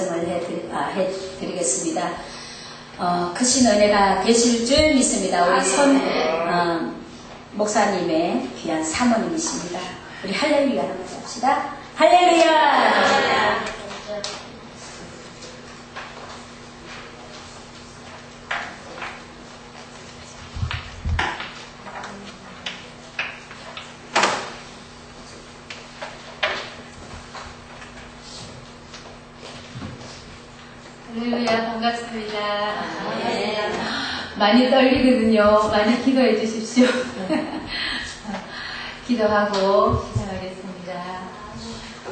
말씀을 해드리겠습니다. 크신 은혜가 되실 줄 믿습니다. 우리 목사님의 귀한 사모님이십니다. 우리 할렐루야 한번 합시다. 할렐루야! 할렐루야, 반갑습니다. 많이 떨리거든요. 많이 기도해 주십시오. 기도하고 시작하겠습니다.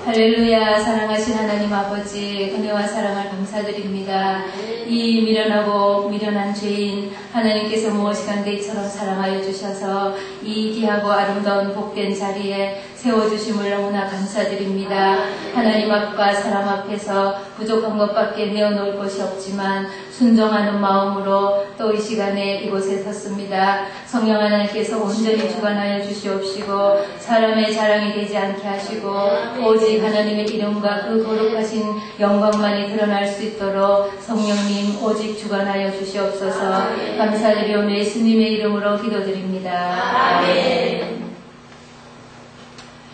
할렐루야, 사랑하신 하나님 아버지, 은혜와 사랑을 감사드립니다. 이 미련하고 미련한 죄인 하나님께서 무엇이간데이처럼 사랑하여 주셔서 이 귀하고 아름다운 복된 자리에 세워주심을 너무나 감사드립니다. 하나님 앞과 사람 앞에서 부족한 것밖에 내어놓을 것이 없지만 순종하는 마음으로 또 이 시간에 이곳에 섰습니다. 성령 하나님께서 온전히 주관하여 주시옵시고 사람의 자랑이 되지 않게 하시고 오직 하나님의 이름과 그 거룩하신 영광만이 드러날 수 있도록 성령님 오직 주관하여 주시옵소서. 감사드리오며 예수님의 이름으로 기도드립니다. 아멘.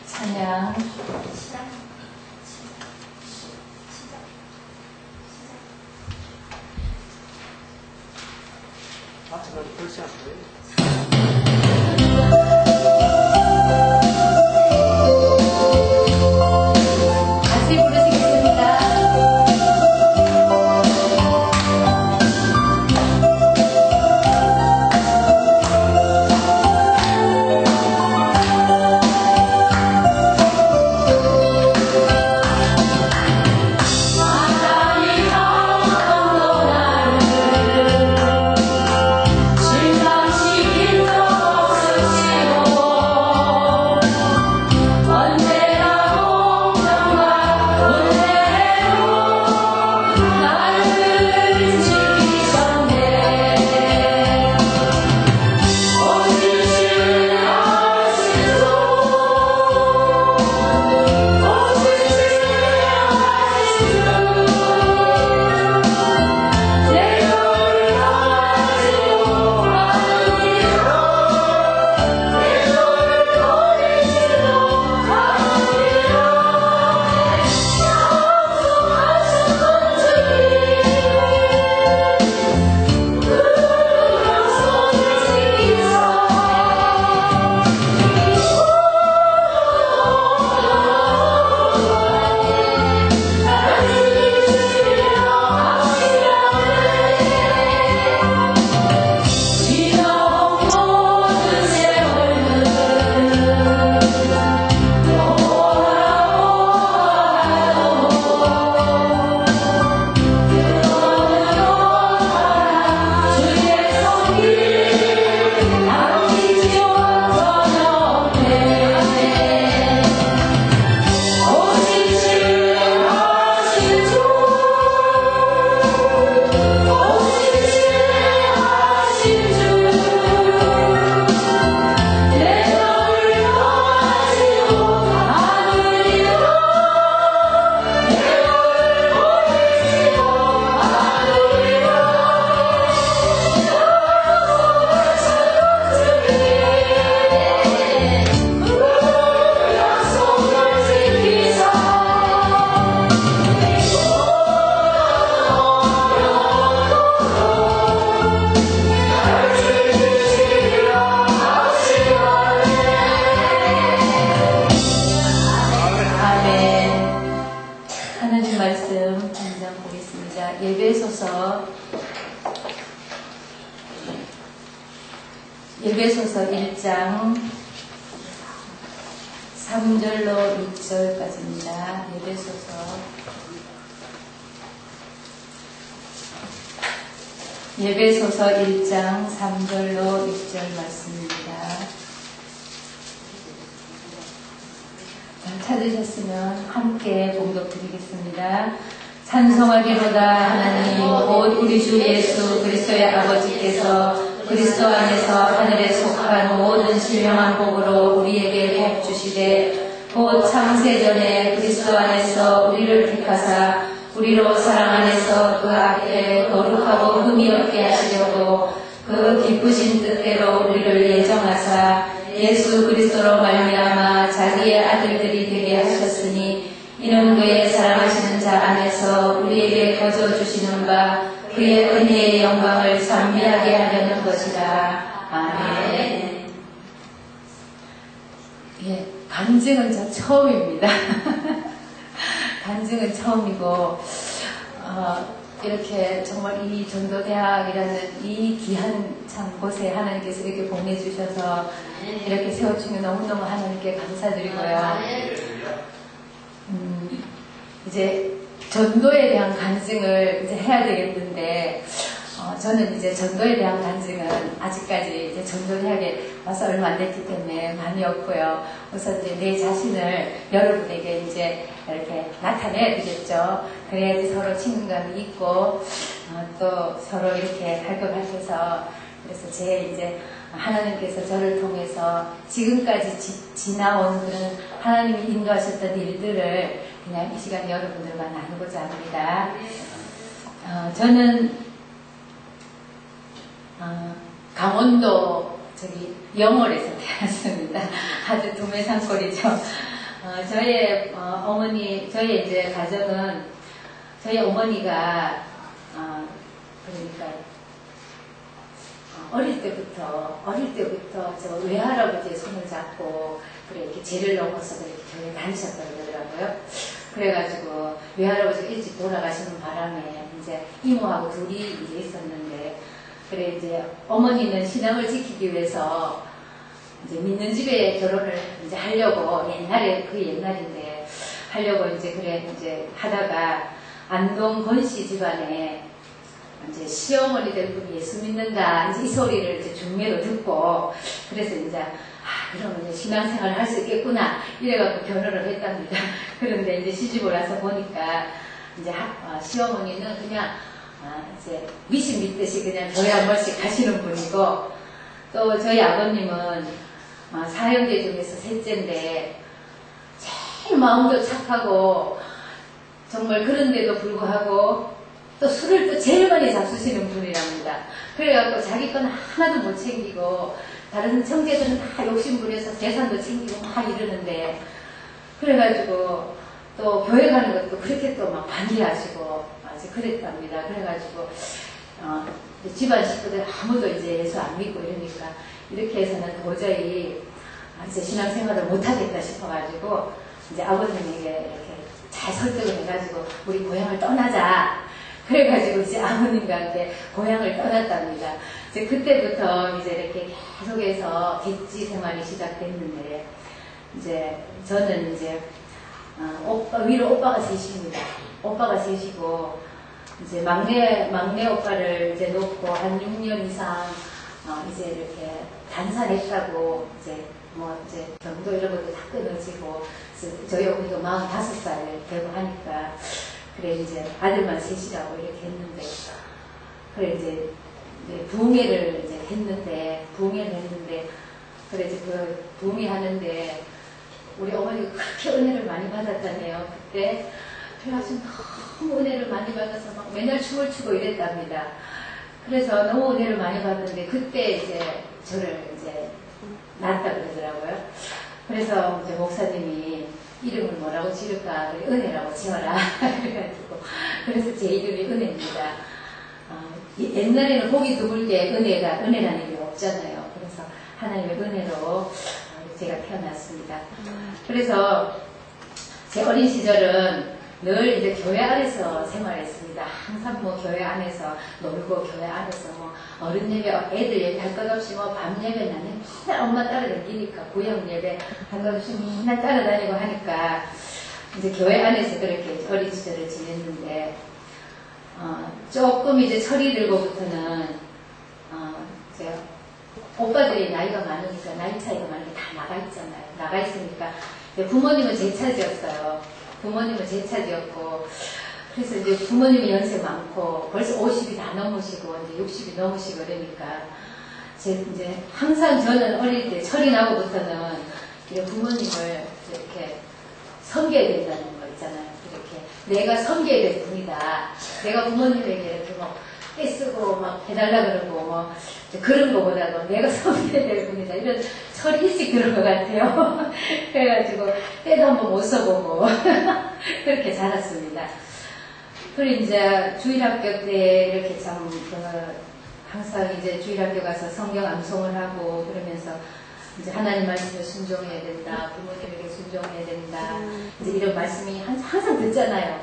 찬양. 같이 부르시겠습니다. 예배소서 1장 3절로 6절까지입니다. 예배소서 1장 3절로 6절 말씀입니다. 찾으셨으면 함께 봉독드리겠습니다. 찬송하기로다 하나님 곧 우리 주 예수 그리스도의 아버지께서 그리스도 안에서 하늘에 속한 모든 신령한 복으로 우리에게 복 주시되 곧 창세전에 그리스도 안에서 우리를 택하사 우리로 사랑 안에서 그 앞에 거룩하고 흠이 없게 하시려고 그 기쁘신 뜻대로 우리를 예정하사 예수 그리스도로 말미암아 자기의 아들들이 되게 하셨으니 이는 그의 사랑하시는 자 안에서 우리에게 거저 주시는 바 그의 은혜의 영광을 찬미하게 하려는 것이다. 아멘. 예, 간증은 저 처음입니다. 간증은 처음이고 이렇게 정말 이 전도대학이라는 이 귀한 참 곳에 하나님께서 이렇게 보내주셔서 이렇게 세워주면 너무너무 하나님께 감사드리고요. 이제 전도에 대한 간증을 이제 해야 되겠는데 저는 이제 전도에 대한 간증은 아직까지 이제 전도대학에 와서 얼마 안 됐기 때문에 많이 없고요. 우선 이제 내 자신을 여러분에게 이제 이렇게 나타내야 되겠죠. 그래야지 서로 친근감이 있고 또 서로 이렇게 할 것 같아서 그래서 제 이제 하나님께서 저를 통해서 지금까지 지나온 그런 하나님이 인도하셨던 일들을 그냥 이 시간에 여러분들과 나누고자 합니다. 저는 강원도 영월에서 태어났습니다. 아주 두메산골이죠. 저의 어머니, 저의 이제 가정은 저희 어머니가 그러니까 어릴 때부터 저 외할아버지의 손을 잡고 그래 이렇게 죄를 넘어서 이렇게 교회 다니셨다고 그러더라고요. 그래가지고 외할아버지가 일찍 돌아가시는 바람에 이제 이모하고 둘이 이제 있었는데 그래 이제 어머니는 신앙을 지키기 위해서 이제 믿는 집에 결혼을 이제 하려고 옛날인데 하려고 이제 그래 이제 하다가 안동 권씨 집안에 이제 시어머니들 분이 예수 믿는다 이제 이 소리를 이제 중매로 듣고 그래서 이제 그러면 이제 신앙생활을 할 수 있겠구나 이래갖고 결혼을 했답니다. 그런데 이제 시집을 와서 보니까 이제 시어머니는 그냥 이제 미신 믿듯이 그냥 교회 한 번씩 가시는 분이고 또 저희 아버님은 사형제 중에서 셋째인데 제일 마음도 착하고 정말 그런데도 불구하고 또 술을 또 제일 많이 잡수시는 분이랍니다. 그래갖고 자기 건 하나도 못 챙기고 다른 형제들은 다 욕심부려서 재산도 챙기고 막 이러는데 그래가지고 또 교회 가는 것도 그렇게 또 막 반대하시고 아주 그랬답니다. 그래가지고 집안 식구들 아무도 이제 예수 안 믿고 이러니까 이렇게 해서는 도저히 이제 신앙생활을 못하겠다 싶어가지고 이제 아버님에게 이렇게 잘 설득을 해가지고 우리 고향을 떠나자. 그래가지고 이제 아버님과 함께 고향을 떠났답니다. 이제 그때부터 이제 이렇게 계속해서 객지 생활이 시작됐는데 이제 저는 이제 위로 오빠가 셋입니다. 오빠가 셋이고 이제 막내 오빠를 이제 놓고 한 6년 이상 이제 이렇게 단산했다고 이제 이제 경도 이런 것도 다 끊어지고 저희 어머니가 45살 되고 하니까 그래 이제 아들만 셋이라고 이렇게 했는데 그래 이제 부흥회를 이제 했는데 그래 이제 그 부흥회 하는데 우리 어머니가 그렇게 은혜를 많이 받았다네요. 그때 그래가지고 너무 은혜를 많이 받아서 막 맨날 춤을 추고 이랬답니다. 그래서 너무 은혜를 많이 받았는데 그때 이제 저를 이제 낳았다 그러더라고요. 그래서 이제 목사님이 이름을 뭐라고 지을까? 은혜라고 지어라. 그래가지고 그래서 제 이름이 은혜입니다. 옛날에는 보기 드물게 은혜라는 일이 없잖아요. 그래서 하나님의 은혜로 제가 태어났습니다. 그래서 제 어린 시절은 늘 이제 교회 안에서 생활했습니다. 항상 뭐 교회 안에서 놀고 교회 안에서 뭐 어른 예배, 애들 예배 할 것 없이 뭐 밤 예배 나는 맨날 엄마 따라다니니까 구역 예배 할 것 없이 맨날 따라다니고 하니까 이제 교회 안에서 그렇게 어린 시절을 지냈는데 조금 이제 철이 들고부터는 이제 오빠들이 나이가 많으니까 나이 차이가 많으니까 다 나가 있잖아요. 나가 있으니까 부모님은 제 차지였어요. 부모님은 제 차지였고 그래서 이제 부모님이 연세 많고 벌써 50이 다 넘으시고 이제 60이 넘으시고 그러니까 이제 항상 저는 어릴 때 철이 나고부터는 부모님을 이렇게 섬겨야 된다는 거 있잖아요. 이렇게 내가 섬겨야 될 분이다. 내가 부모님에게 이렇게 뭐 떼쓰고 막 해달라 그러고 뭐 그런 거보다도 내가 섬겨야 될 분이다. 이런 철이 일찍 들은 것 같아요. 그래가지고 때도 한번 못 써보고 그렇게 자랐습니다. 그리고 이제 주일학교 때 이렇게 참 항상 이제 주일학교 가서 성경 암송을 하고 그러면서 이제 하나님 말씀에 순종해야 된다, 부모님에게 순종해야 된다, 이제 이런 말씀이 항상 듣잖아요.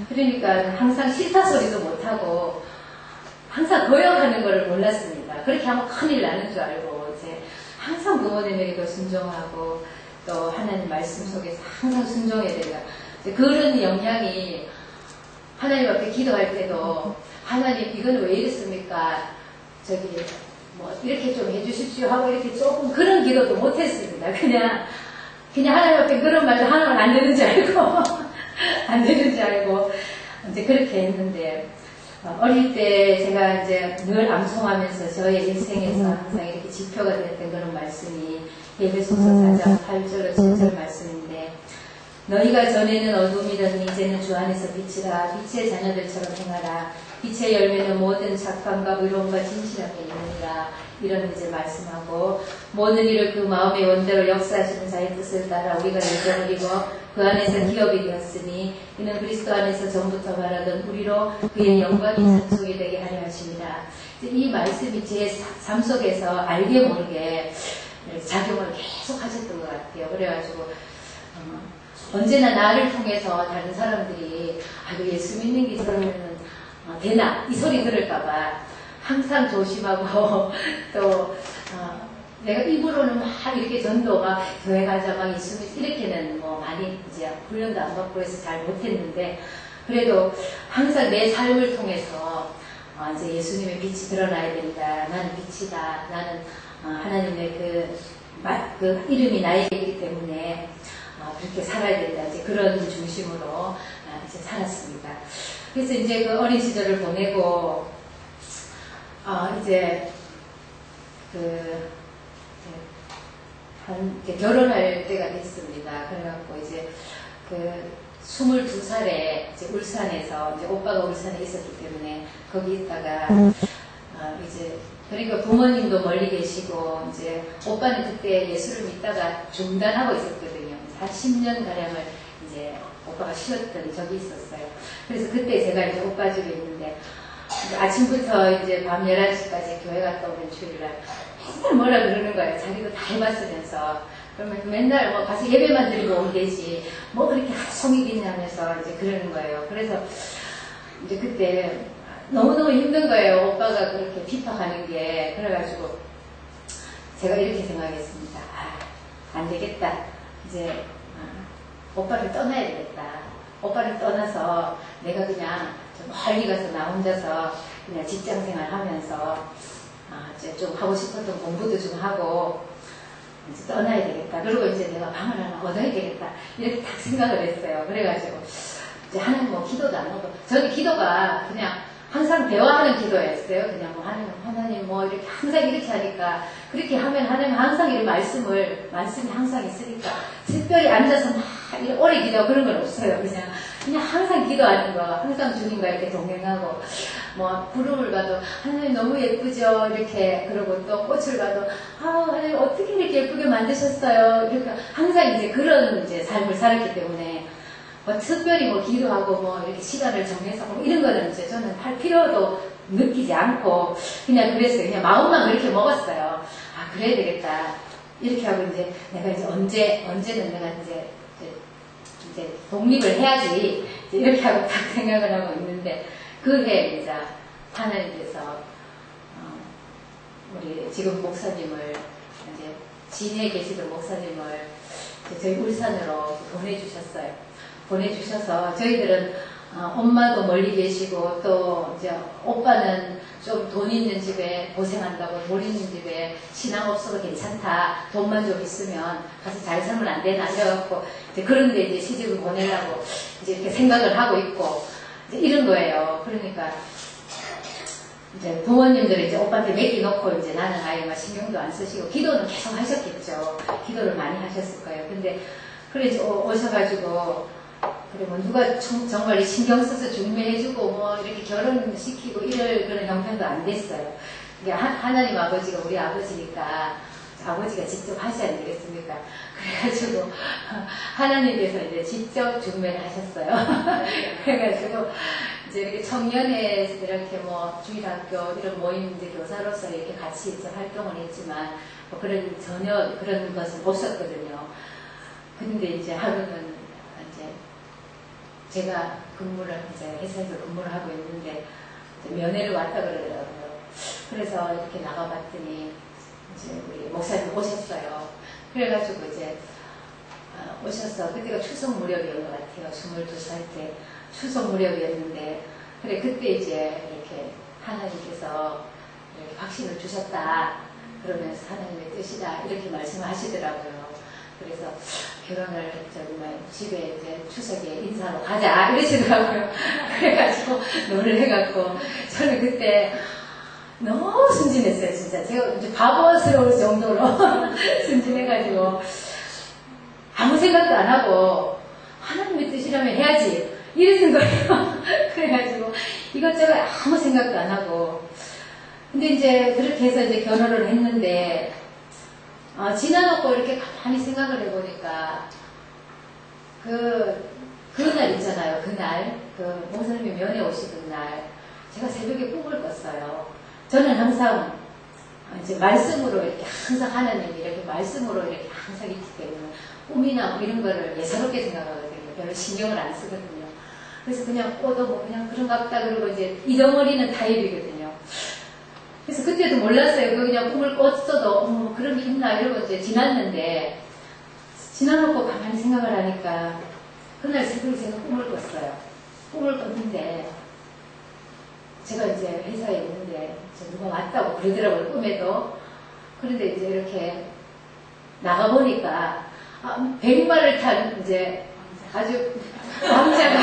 그러니까 항상 싫다 소리도 못하고 항상 거역하는 것을 몰랐습니다. 그렇게 하면 큰일 나는 줄 알고 이제 항상 부모님에게도 순종하고 또 하나님 말씀 속에서 항상 순종해야 된다. 그런 영향이 하나님 앞에 기도할 때도 하나님 이건 왜 이랬습니까? 저기 뭐 이렇게 좀 해주십시오 하고 이렇게 조금 그런 기도도 못했습니다. 그냥 하나님 앞에 그런 말도 하나만 안 되는 줄 알고 안 되는 줄 알고 이제 그렇게 했는데 어릴 때 제가 이제 늘 암송하면서 저의 일생에서 항상 이렇게 지표가 됐던 그런 말씀이 에베소서 4장 8절로 7절 말씀인데 너희가 전에는 어둠이더니 이제는 주 안에서 빛이라 빛의 자녀들처럼 행하라 빛의 열매는 모든 착함과 의로움과 진실함에 있느니라 이런 이제 말씀하고 모든 일을 그 마음의 원대로 역사하시는 자의 뜻을 따라 우리가 열정을 입어 그 안에서 기업이 되었으니 이는 그리스도 안에서 전부터 말하던 우리로 그의 영광이 찬송이 되게 하려 하십니다. 이 말씀이 제 삶 속에서 알게 모르게 작용을 계속 하셨던 것 같아요. 그래가지고 언제나 나를 통해서 다른 사람들이 아이고 예수 믿는 게 저러면 되나 이 소리 들을까봐 항상 조심하고 또 내가 입으로는 막 이렇게 전도 막 교회 가자 막 예수 믿 이렇게는 뭐 많이 이제 훈련도 안 받고 해서 잘 못했는데 그래도 항상 내 삶을 통해서 이제 예수님의 빛이 드러나야 된다. 나는 빛이다. 나는 하나님의 그 이름이 나에게이기 때문에 그렇게 살아야 된다. 이제 그런 중심으로 이제 살았습니다. 그래서 이제 그 어린 시절을 보내고 이제 이제 결혼할 때가 됐습니다. 그래갖고 이제 22살에 이제 울산에서 이제 오빠가 울산에 있었기 때문에 거기 있다가 이제 그러니까 부모님도 멀리 계시고 이제 오빠는 그때 예수를 믿다가 중단하고 있었거든요. 한 10년 가량을 이제 오빠가 쉬었던 적이 있었어요. 그래서 그때 제가 이제 오빠 집에 있는데 아침부터 이제 밤 11시까지 교회 갔다 오는 주일날 맨날 뭐라 그러는 거예요. 자기도 다 해봤으면서. 그러면 맨날 뭐 가서 예배만 드리고 오면 되지. 뭐 그렇게 하루 종일 있냐면서 이제 그러는 거예요. 그래서 이제 그때 너무너무 힘든 거예요. 오빠가 그렇게 핍박하는 게. 그래가지고 제가 이렇게 생각했습니다. 안 되겠다. 이제 오빠를 떠나야 되겠다. 오빠를 떠나서 내가 그냥 좀 멀리 가서 나 혼자서 그냥 직장생활 하면서 이제 좀 하고 싶었던 공부도 좀 하고 이제 떠나야 되겠다. 그리고 이제 내가 방을 하나 얻어야 되겠다. 이렇게 딱 생각을 했어요. 그래가지고 이제 하나님 뭐 기도도 안 하고 저는 기도가 그냥 항상 대화하는 기도였어요. 그냥 뭐 하나님 뭐 이렇게 항상 이렇게 하니까 그렇게 하면 하나님 항상 이런 말씀이 항상 있으니까 특별히 앉아서 막 오래 기도하고 그런 건 없어요. 그냥 항상 기도하는 거, 항상 주님과 이렇게 동행하고 뭐 구름을 봐도 하나님 너무 예쁘죠 이렇게 그러고 또 꽃을 봐도 하나님 어떻게 이렇게 예쁘게 만드셨어요 이렇게 항상 이제 그런 이제 삶을 살았기 때문에. 뭐 특별히 뭐 기도하고 뭐 이렇게 시간을 정해서 뭐 이런 거는 이제 저는 할 필요도 느끼지 않고 그냥 그랬어요. 그냥 마음만 그렇게 먹었어요. 그래야 되겠다. 이렇게 하고 이제 내가 이제 언제는 내가 이제 독립을 해야지 이제 이렇게 하고 딱 생각을 하고 있는데 그해 이제 하나님께서 우리 지금 목사님을 이제 진해에 계시던 목사님을 저희 울산으로 보내주셔서 저희들은 엄마도 멀리 계시고 또 이제 오빠는 좀 돈 있는 집에 고생한다고 돈 있는 집에 신앙 없어도 괜찮다 돈만 좀 있으면 가서 잘 살면 안 되나 이래갖고 이제 그런데 이제 시집을 보내려고 이제 이렇게 생각을 하고 있고 이제 이런 거예요. 그러니까 이제 부모님들이 이제 오빠한테 맡겨놓고 이제 나는 아예 막 신경도 안 쓰시고 기도는 계속 하셨겠죠. 기도를 많이 하셨을 거예요. 근데 그래 오셔가지고 그래 뭐 누가 정말 신경 써서 중매해주고 뭐 이렇게 결혼시키고 이럴 그런 형편도 안 됐어요. 이게 하나님 아버지가 우리 아버지니까 아버지가 직접 하셔야 되겠습니까? 그래가지고 하나님께서 이제 직접 중매를 하셨어요. 그래가지고 이제 이렇게 청년회 이렇게 뭐 주일학교 이런 모임 이제 교사로서 이렇게 같이 이제 활동을 했지만 뭐 그런 전혀 그런 것은 없었거든요. 근데 이제 하루는 이제 제가 근무를 이제 회사에서 근무를 하고 있는데 면회를 왔다 그러더라고요. 그래서 이렇게 나가봤더니 이제 우리 목사님 오셨어요. 그래가지고 이제 오셔서 그때가 추석 무렵이었던 것 같아요. 22살 때 추석 무렵이었는데 그래 그때 이제 이렇게 하나님께서 이렇게 확신을 주셨다 그러면서 하나님의 뜻이다 이렇게 말씀을 하시더라고요. 그래서 결혼을 정말 집에 이제 추석에 인사로 가자 이러시더라고요. 그래가지고 노래해갖고 저는 그때 너무 순진했어요. 진짜 제가 이제 바보스러울 정도로 순진해가지고 아무 생각도 안 하고 하나님의 뜻이라면 해야지 이랬던 거예요. 그래가지고 이것저것 아무 생각도 안 하고 근데 이제 그렇게 해서 이제 결혼을 했는데 지나놓고 이렇게 가만히 생각을 해보니까 그날 있잖아요. 그날 그 목사님이 면회 오시던 날 제가 새벽에 꿈을 꿨어요. 저는 항상 이제 말씀으로 이렇게 항상 하나님이 이렇게 말씀으로 이렇게 항상 있기 때문에 꿈이나 뭐 이런 거를 예사롭게 생각하거든요. 별로 신경을 안 쓰거든요. 그래서 그냥 뭐 그냥 그런가 보다 그러고 이제 잊어버리는 타입이거든요. 그래서 그때도 몰랐어요. 그냥 꿈을 꿨어도 그런 게 있나 이러고 이제 지났는데 지나놓고 가만히 생각을 하니까 그날 새벽에 제가 꿈을 꿨어요. 꿈을 꿨는데 제가 이제 회사에 있는데 누가 왔다고 그러더라고요. 꿈에도. 그런데 이제 이렇게 나가보니까 100마를 탄 이제 아주 왕자가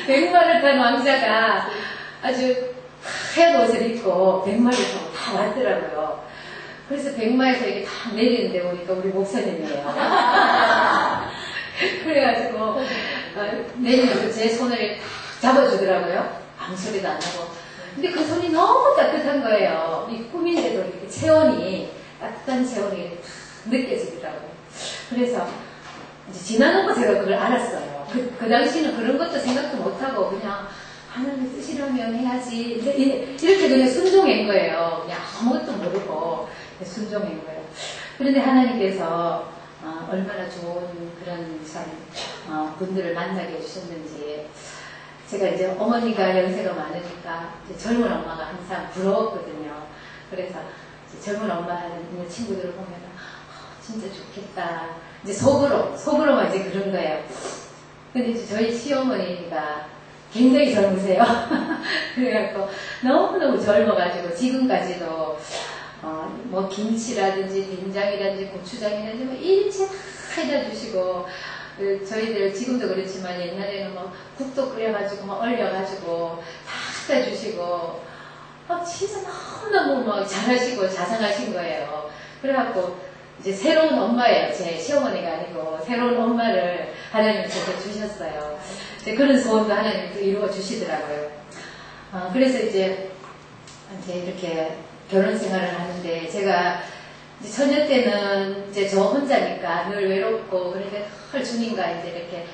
100마를 탄 왕자가 아주 하얀 옷을 입고 100마를 타고 다 왔더라고요. 그래서 100마에서 이렇게 다 내리는데 보니까 우리 목사님이에요. 그래가지고 내리면서 제 손을 탁 잡아주더라고요. 아무 소리도 안 하고. 근데 그 손이 너무 따뜻한 거예요. 이 꿈인데도 이렇게 체온이 따뜻한 체온이 느껴지더라고요. 그래서 이제 지나놓고 제가 그걸 알았어요. 그 당시는 그런 것도 생각도 못하고 그냥 하나님의 뜻이라면 해야지 이렇게 그냥 순종한 거예요. 그냥 아무것도 모르고 순종한 거예요. 그런데 하나님께서 얼마나 좋은 그런 분들을 만나게 해주셨는지 제가 이제 어머니가 연세가 많으니까 이제 젊은 엄마가 항상 부러웠거든요. 그래서 이제 젊은 엄마 하는 친구들을 보면 진짜 좋겠다. 이제 속으로만 이제 그런 거예요. 근데 이제 저희 시어머니가 굉장히 젊으세요. 그래갖고 너무너무 젊어가지고 지금까지도 뭐 김치라든지 된장이라든지 고추장이라든지 뭐 일체 다 해다 주시고 저희들 지금도 그렇지만 옛날에는 뭐 국도 끓여가지고 뭐 얼려가지고 다 갖다 주시고 진짜 너무너무 뭐 잘하시고 자상하신 거예요. 그래갖고 이제 새로운 엄마예요. 제 시어머니가 아니고 새로운 엄마를 하나님께서 주셨어요. 이제 그런 소원도 하나님이 또 이루어 주시더라고요. 그래서 이제 이렇게 결혼 생활을 하는데 제가 이제 처녀 때는 이제 저 혼자니까 늘 외롭고 그러니까 헐 주님과 이제 이렇게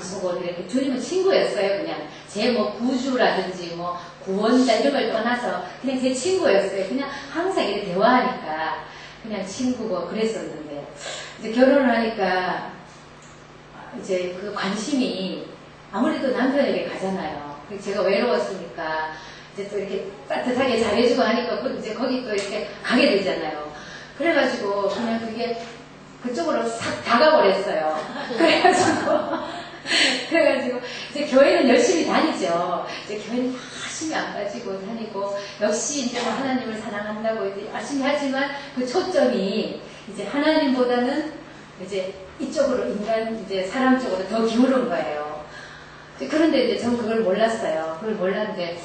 속옷 이렇게 주님은 친구였어요. 그냥 제 뭐 구주라든지 뭐 구원자 이런 걸 떠나서 그냥 제 친구였어요. 그냥 항상 이렇게 대화하니까 그냥 친구고 그랬었는데 이제 결혼을 하니까 이제 그 관심이 아무래도 남편에게 가잖아요. 제가 외로웠으니까 이제 또 이렇게 따뜻하게 잘해주고 하니까 이제 거기 또 이렇게 가게 되잖아요. 그래가지고 그냥 그게 그쪽으로 싹 다가버렸어요. 그래가지고 이제 교회는 열심히 다니죠. 이제 교회는 열심히 안 빠지고 다니고 역시 이제 하나님을 사랑한다고 이제 열심히 하지만 그 초점이 이제 하나님보다는 이제 이쪽으로 이제 사람 쪽으로 더 기울은 거예요. 그런데 이제 전 그걸 몰랐어요. 그걸 몰랐는데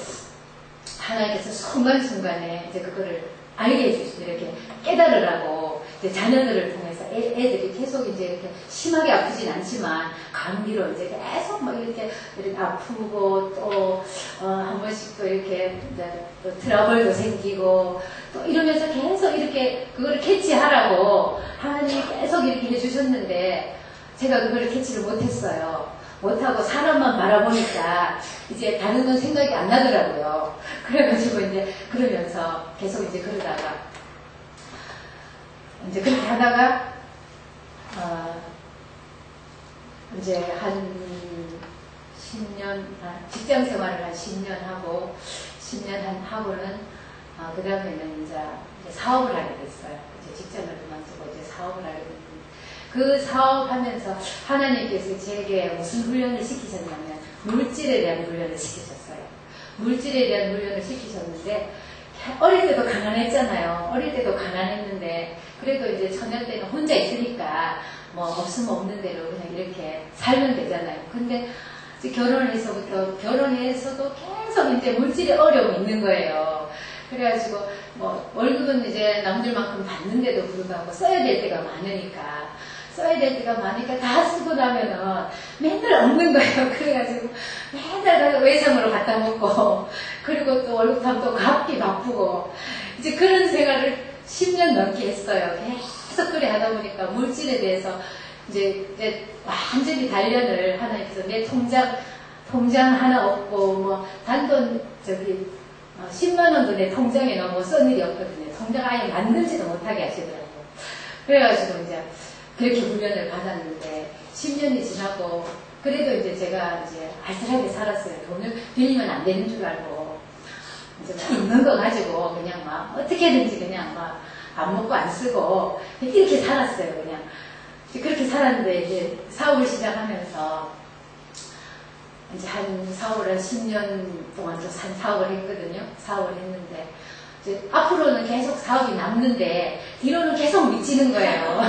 하나님께서 순간순간에 이제 그거를 알게 해주시고 이렇게 깨달으라고 이제 자녀들을 통해서 애들이 계속 이제 이렇게 심하게 아프진 않지만 감기로 이제 계속 막 이렇게 아프고 또 한 번씩 또 이렇게 또 트러블도 생기고 또 이러면서 계속 이렇게 그거를 캐치하라고 하나님이 계속 이렇게 해주셨는데 제가 그거를 캐치를 못했어요. 못하고 사람만 바라보니까 이제 다른 건 생각이 안 나더라고요. 그래가지고 이제 그러면서 계속 이제 그러다가 이제 그렇게 하다가 이제 한 10년 직장 생활을 한 10년 하고 10년 하고는 그 다음에는 이제 사업을 하게 됐어요. 이제 직장을 그만두고 이제 사업을 하게 됐는데 그 사업하면서 하나님께서 제게 무슨 훈련을 시키셨냐면 물질에 대한 훈련을 시키셨어요. 물질에 대한 훈련을 시키셨는데 어릴 때도 가난했잖아요. 어릴 때도 가난했는데 그래도 이제 처녀 때는 혼자 있으니까 뭐 없으면 없는 대로 그냥 이렇게 살면 되잖아요. 근데 이제 결혼해서도 계속 이제 물질에 어려움이 있는 거예요. 그래가지고 뭐 월급은 이제 남들만큼 받는데도 불구하고 써야 될 때가 많으니까 다 쓰고 나면은 맨날 없는 거예요. 그래가지고 맨날 외상으로 갖다 먹고 그리고 또 월급하면 또 갚기 바쁘고 이제 그런 생활을 10년 넘게 했어요. 계속 그래 하다 보니까 물질에 대해서 이제 완전히 단련을 하나님께서 내 통장 하나 없고 뭐 단돈 10만 원도 내 통장에 넣어 쓴 일이 없거든요. 통장 아예 만들지도 못하게 하시더라고요. 그래가지고 이제 그렇게 훈련을 받았는데 10년이 지나고 그래도 이제 제가 이제 알뜰하게 살았어요. 돈을 빌리면 안 되는 줄 알고 이제 있는 거 가지고 그냥 막 어떻게든지 그냥 막 안 먹고 안 쓰고 이렇게 살았어요. 그냥 그렇게 살았는데 이제 사업을 시작하면서 이제 사업을 한 10년 동안 또 사업을 했거든요. 사업을 했는데 이제 앞으로는 계속 사업이 남는데 뒤로는 계속 미치는 거예요.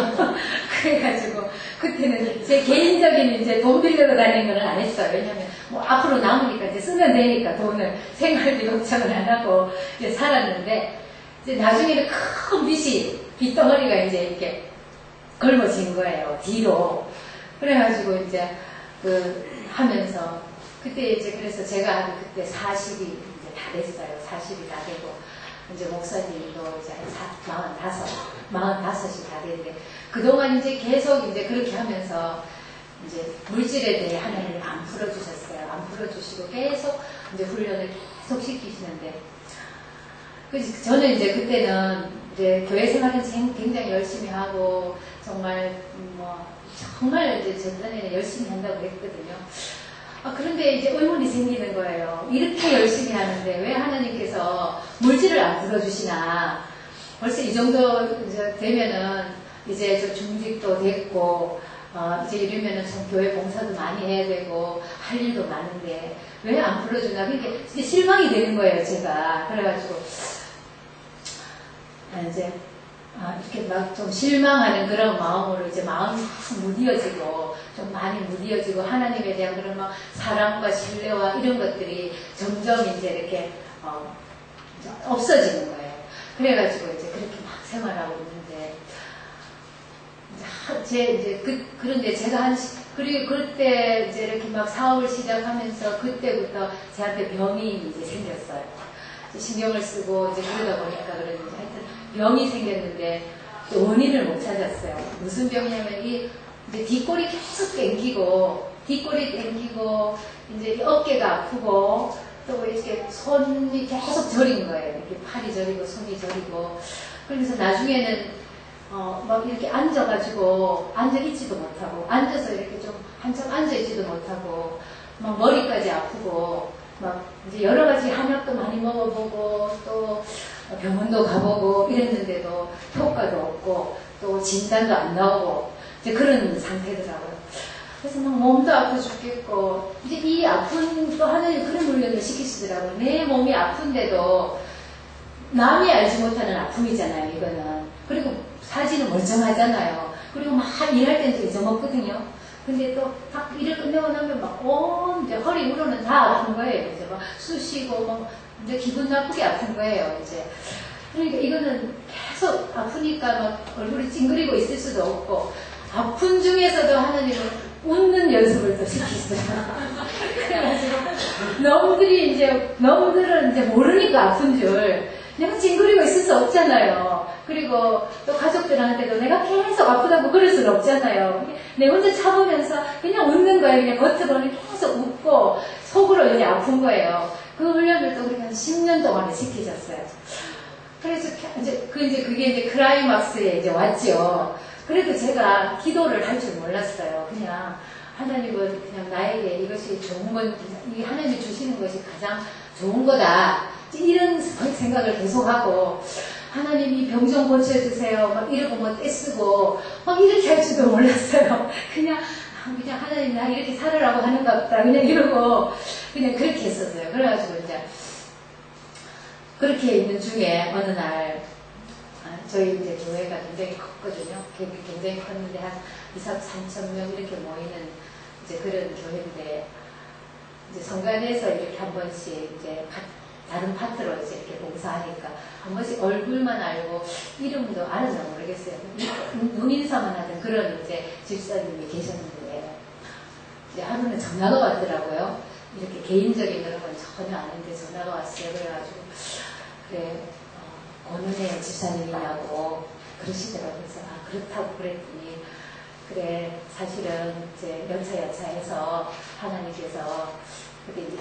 그래가지고 그때는 제 개인적인 이제 돈 빌려고 다니는 건 안 했어요. 왜냐면 뭐 앞으로 남으니까 이제 쓰면 되니까 돈을 생활비 걱정을 안 하고 이제 살았는데 이제 나중에는 큰 빚덩어리가 이제 이렇게 걸머진 거예요. 뒤로. 그래가지고 이제 하면서 그때 이제 그래서 제가 그때 40이 이제 다 됐어요. 40이 다 되고 이제 목사님도 이제 45이 다 됐는데 그동안 이제 계속 이제 그렇게 하면서 이제 물질에 대해 하나님을 안 풀어주셨어요. 안 풀어주시고 계속 이제 훈련을 계속 시키시는데 그래서 저는 이제 그때는 이제 교회 생활은 굉장히 열심히 하고 정말 이제 전전에는 열심히 한다고 했거든요. 그런데 이제 의문이 생기는 거예요. 이렇게 열심히 하는데 왜 하나님께서 물질을 안 풀어주시나. 벌써 이 정도 이제 되면은 이제 좀 중직도 됐고, 이제 이러면은 좀 교회 봉사도 많이 해야 되고, 할 일도 많은데, 왜 안 풀어주나. 그러니까 이제 실망이 되는 거예요, 제가. 그래가지고, 이제, 이렇게 막 좀 실망하는 그런 마음으로 이제 마음이 무디어지고 좀 많이 무디어지고 하나님에 대한 그런 막 사랑과 신뢰와 이런 것들이 점점 이제 이렇게 이제 없어지는 거예요. 그래가지고 이제 그렇게 막 생활하고 있는데 그런데 제가 그리고 그때 이제 이렇게 막 사업을 시작하면서 그때부터 제한테 병이 이제 생겼어요. 신경을 쓰고 이제 그러다 보니까 그랬는데 하여튼 병이 생겼는데 원인을 못 찾았어요. 무슨 병이냐면 이제 뒷골이 계속 땡기고 이제 어깨가 아프고 또 이렇게 손이 계속 저린 거예요. 이렇게 팔이 저리고 손이 저리고 그래서 나중에는 막 이렇게 앉아가지고 앉아있지도 못하고 앉아서 이렇게 좀 한참 앉아있지도 못하고 막 머리까지 아프고 막 이제 여러 가지 한약도 많이 먹어보고 또 병원도 가보고 이랬는데도 효과도 없고 또 진단도 안 나오고 이제 그런 상태더라고요. 그래서 막 몸도 아파 죽겠고 이제 이 아픈 또 하나님 그런 훈련을 시키시더라고요. 내 몸이 아픈데도 남이 알지 못하는 아픔이잖아요. 이거는. 그리고 사지는 멀쩡하잖아요. 그리고 막 일할 때는 또 잊어먹거든요. 근데 또 딱 일을 끝내고 나면 막 이제 허리 위로는 다 아픈 거예요. 이제 막 쑤시고 막 이제 기분 나쁘게 아픈 거예요. 이제 그러니까 이거는 계속 아프니까 막 얼굴이 찡그리고 있을 수도 없고, 아픈 중에서도 하나님은 웃는 연습을 또 시키시더라. 그래가지고 놈들은 이제 모르니까 아픈 줄. 내가 찡그리고 있을 수 없잖아요. 그리고 또 가족들한테도 내가 계속 아프다고 그럴 수는 없잖아요. 내 혼자 참으면서 그냥 웃는 거예요. 그냥 겉으로는 계속 웃고 속으로 이제 아픈 거예요. 그 훈련을 또 우리가 한 10년 동안에 시키셨어요. 그래서 그게 이제 클라이막스에 이제 왔죠. 그래도 제가 기도를 할 줄 몰랐어요. 그냥 하나님은 그냥 나에게 이것이 좋은 건, 이 하나님이 주시는 것이 가장 좋은 거다. 이런 생각을 계속하고, 하나님이 병 좀 고쳐주세요. 막 이러고 뭐 떼쓰고, 막 이렇게 할 줄도 몰랐어요. 그냥 하나님 나 이렇게 살으라고 하는가 보다. 그냥 이러고, 그냥 그렇게 했었어요. 그래가지고 이제, 그렇게 있는 중에 어느 날, 저희 이제 교회가 굉장히 컸거든요. 굉장히 컸는데 한 3천 명 이렇게 모이는 이제 그런 교회인데, 이제 성관에서 이렇게 한 번씩 이제 다른 파트로 이제 이렇게 봉사하니까 한 번씩 얼굴만 알고 이름도 알았나 모르겠어요. 눈인사만 하는 그런 이제 집사님이 계셨는데, 이제 하루는 전화가 왔더라고요. 이렇게 개인적인 그런 건 전혀 아닌데 전화가 왔어요. 그래가지고, 그래, 권은혜 집사님이냐고 그러시더라고요. 그래서 그렇다고 그랬더니, 그래, 사실은 이제 연차해서 하나님께서 그때 이제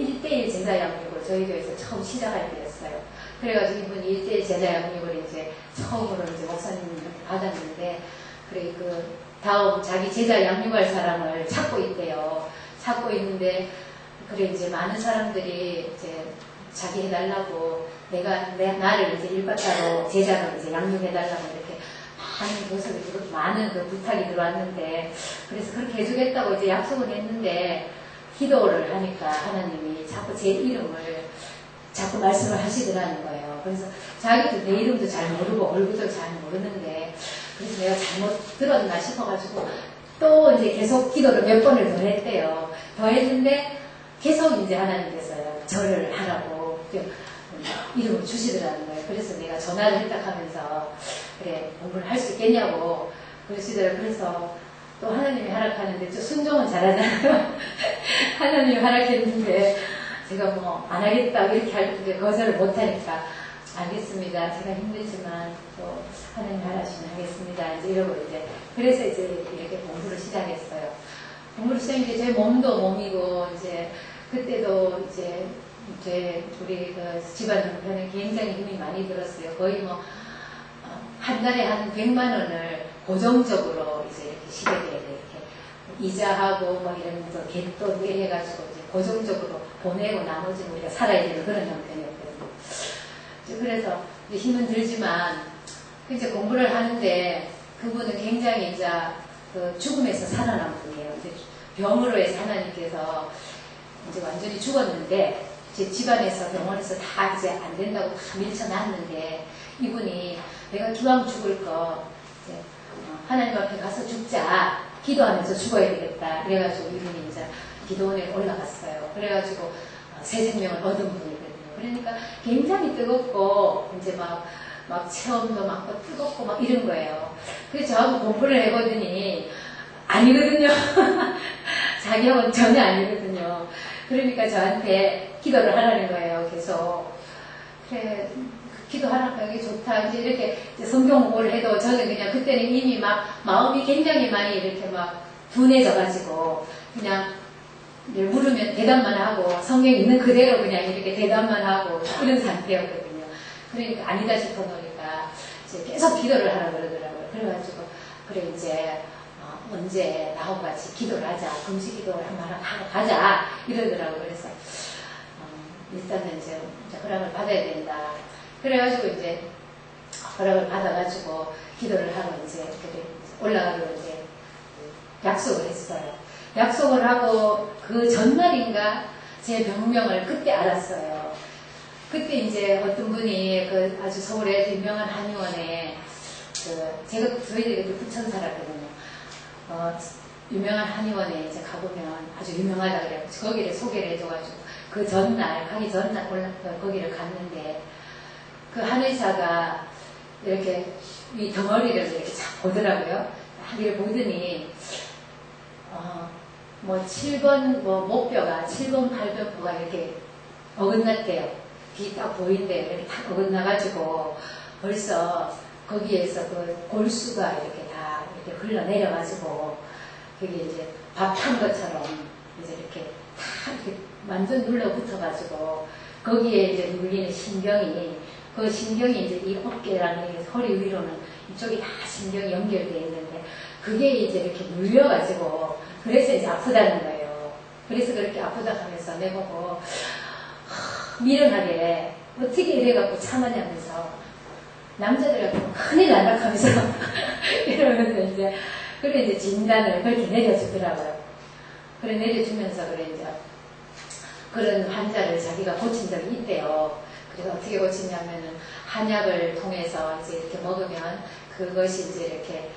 1대1 제자 양육을 저희 교회에서 처음 시작할 때였어요. 그래가지고 이분이 1대1 제자 양육을 이제 처음으로 이제 목사님한테 받았는데, 그래, 그 다음 자기 제자 양육할 사람을 찾고 있대요. 찾고 있는데, 그래, 이제 많은 사람들이 이제 자기 해달라고 나를 이제 일바따로 제자로 이제 양육해달라고 이렇게 많은 교섭이 많은 그 부탁이 들어왔는데, 그래서 그렇게 해주겠다고 이제 약속을 했는데, 기도를 하니까 하나님이 자꾸 제 이름을 자꾸 말씀을 하시더라는 거예요. 그래서 자기도 내 이름도 잘 모르고 얼굴도 잘 모르는데, 그래서 내가 잘못 들었나 싶어가지고 또 이제 계속 기도를 몇 번을 더 했대요. 더 했는데 계속 이제 하나님께서요, 절을 하라고 이름을 주시더라는 거예요. 그래서 내가 전화를 했다 하면서, 그래, 공부를 할 수 있겠냐고 그러시더라고요. 그래서 또 하나님이 허락하는데, 저 순종은 잘하잖아요. 하나님이 허락했는데, 제가 뭐, 안 하겠다, 이렇게 할 때 거절을 못하니까, 알겠습니다. 제가 힘들지만, 또, 하나님 허락하시면 하겠습니다. 이제 이러고 이제, 그래서 이제 이렇게 공부를 시작했어요. 공부를 시작했는데, 제 몸도 몸이고, 이제, 그때도 이제, 우리 그 집안 형편에 굉장히 힘이 많이 들었어요. 거의 뭐, 한 달에 한 100만 원을 고정적으로 이제 이렇게 시댁에 이렇게 이자하고 뭐 이런 거 갯돈 해가지고 이제 고정적으로 보내고 나머지는 우리가 살아야 되는 그런 형편이었거든요. 그래서 이제 힘은 들지만 이제 공부를 하는데, 그분은 굉장히 이제 그 죽음에서 살아난 분이에요. 이제 병으로 해서 하나님께서 이제 완전히 죽었는데, 제 집안에서 병원에서 다 이제 안 된다고 다 밀쳐놨는데, 이분이 내가 기왕 죽을 거 이제 하나님 앞에 가서 죽자, 기도하면서 죽어야 되겠다. 그래가지고 이분이 이제 기도원에 올라갔어요. 그래가지고 새 생명을 얻은 분이거든요. 그러니까 굉장히 뜨겁고, 이제 막 체험도 많고 뜨겁고 막 이런 거예요. 그래서 저하고 공부를 해보더니 아니거든요. 자기하고는 전혀 아니거든요. 그러니까 저한테 기도를 하라는 거예요. 계속. 그래, 기도하라니까 이게 좋다. 이제 이렇게 이제 성경 공부를 해도 저는 그냥 그때는 이미 막 마음이 굉장히 많이 이렇게 막 둔해져가지고 그냥 물으면 대답만 하고 성경 있는 그대로 그냥 이렇게 대답만 하고 이런 상태였거든요. 그러니까 아니다 싶어 놓으니까 이제 계속 기도를 하라 그러더라고요. 그래가지고 그래 이제 언제 나하고 같이 기도를 하자. 금식 기도를 한번 하러 가자. 이러더라고요. 그래서 일단은 이제 허락을 받아야 된다. 그래가지고 이제 허락을 받아가지고 기도를 하고 이제 올라가기로 이제 약속을 했어요. 약속을 하고 그 전날인가 제 병명을 그때 알았어요. 그때 이제 어떤 분이 그 아주 서울에 유명한 한의원에 제가 저희들이 부천 살았거든요. 유명한 한의원에 이제 가보면 아주 유명하다 그래요. 거기를 소개를 해줘가지고 그 전날 가기 전날 거기를 갔는데 그 한의사가 이렇게 이 덩어리를 이렇게 쫙 보더라고요. 이렇게 보더니 뭐 7번 뭐 목뼈가 7번 8번 이렇게 어긋났대요. 귀 딱 보인대. 이렇게 딱 어긋나가지고 벌써 거기에서 그 골수가 이렇게 다 이렇게 흘러내려가지고 그게 이제 밥 탄 것처럼 이제 이렇게 다 이렇게 완전 눌러붙어가지고 거기에 이제 눌리는 신경이 그 신경이 이제 이 어깨랑 이 허리 위로는 이쪽이 다 신경이 연결되어 있는데 그게 이제 이렇게 눌려가지고 그래서 이제 아프다는 거예요. 그래서 그렇게 아프다 하면서 내보고 미련하게 어떻게 이래갖고 참았냐면서 남자들 같은 큰일 난다 하면서 이러면서 이제 그래 이제 진단을 그렇게 내려주더라고요. 그래 내려주면서 그래 이제 그런 환자를 자기가 고친 적이 있대요. 그래서 어떻게 고치냐면은 한약을 통해서 이제 이렇게 먹으면 그것이 이제 이렇게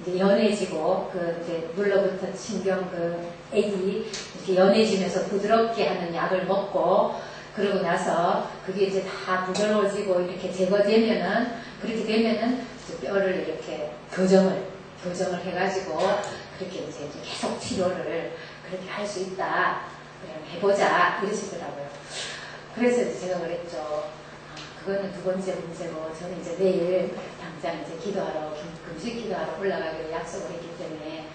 이제 연해지고 그 이제 눌러붙은 신경 그 액이 이렇게 연해지면서 부드럽게 하는 약을 먹고 그러고 나서 그게 이제 다 부드러워지고 이렇게 제거되면은 그렇게 되면은 이제 뼈를 이렇게 교정을 해가지고 그렇게 이제 계속 치료를 그렇게 할 수 있다. 그냥 해보자 이러시더라고요. 그래서 이제 제가 그랬죠. 그거는 두 번째 문제고 저는 이제 내일 당장 이제 기도하러 금식 기도하러 올라가기로 약속을 했기 때문에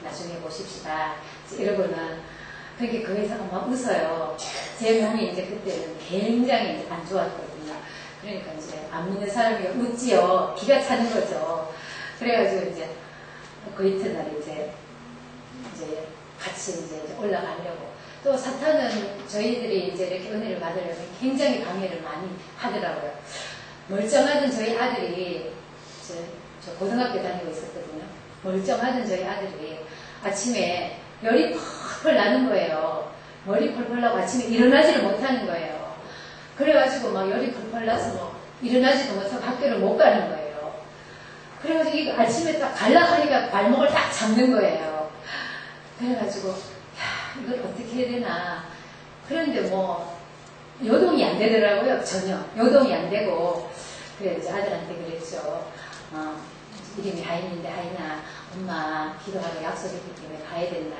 나중에 보십시다. 이러고는 그러니까 그 회사가 막 웃어요. 제 몸이 이제 그때는 굉장히 이제 안 좋았거든요. 그러니까 이제 안 믿는 사람이 웃지요. 기가 차는 거죠. 그래가지고 이제 그 이튿날 이제 같이 이제 올라가려고. 또 사탄은 저희들이 이제 이렇게 은혜를 받으려면 굉장히 방해를 많이 하더라고요. 멀쩡하던 저희 아들이, 저 고등학교 다니고 있었거든요. 멀쩡하던 저희 아들이 아침에 열이 펄펄 나는 거예요. 머리 펄펄 나고 아침에 일어나지를 못하는 거예요. 그래가지고 막 열이 펄펄 나서 뭐 일어나지도 못하고 학교를 못 가는 거예요. 그래가지고 이거 아침에 딱 갈라가니까 발목을 딱 잡는 거예요. 그래가지고 야 이걸 어떻게 해야 되나. 그런데 뭐 요동이 안 되더라고요. 전혀 요동이 안 되고. 그래 이제 아들한테 그랬죠. 이름이 하인인데 하인아 엄마 기도하러 약속했기 때문에 가야 된다.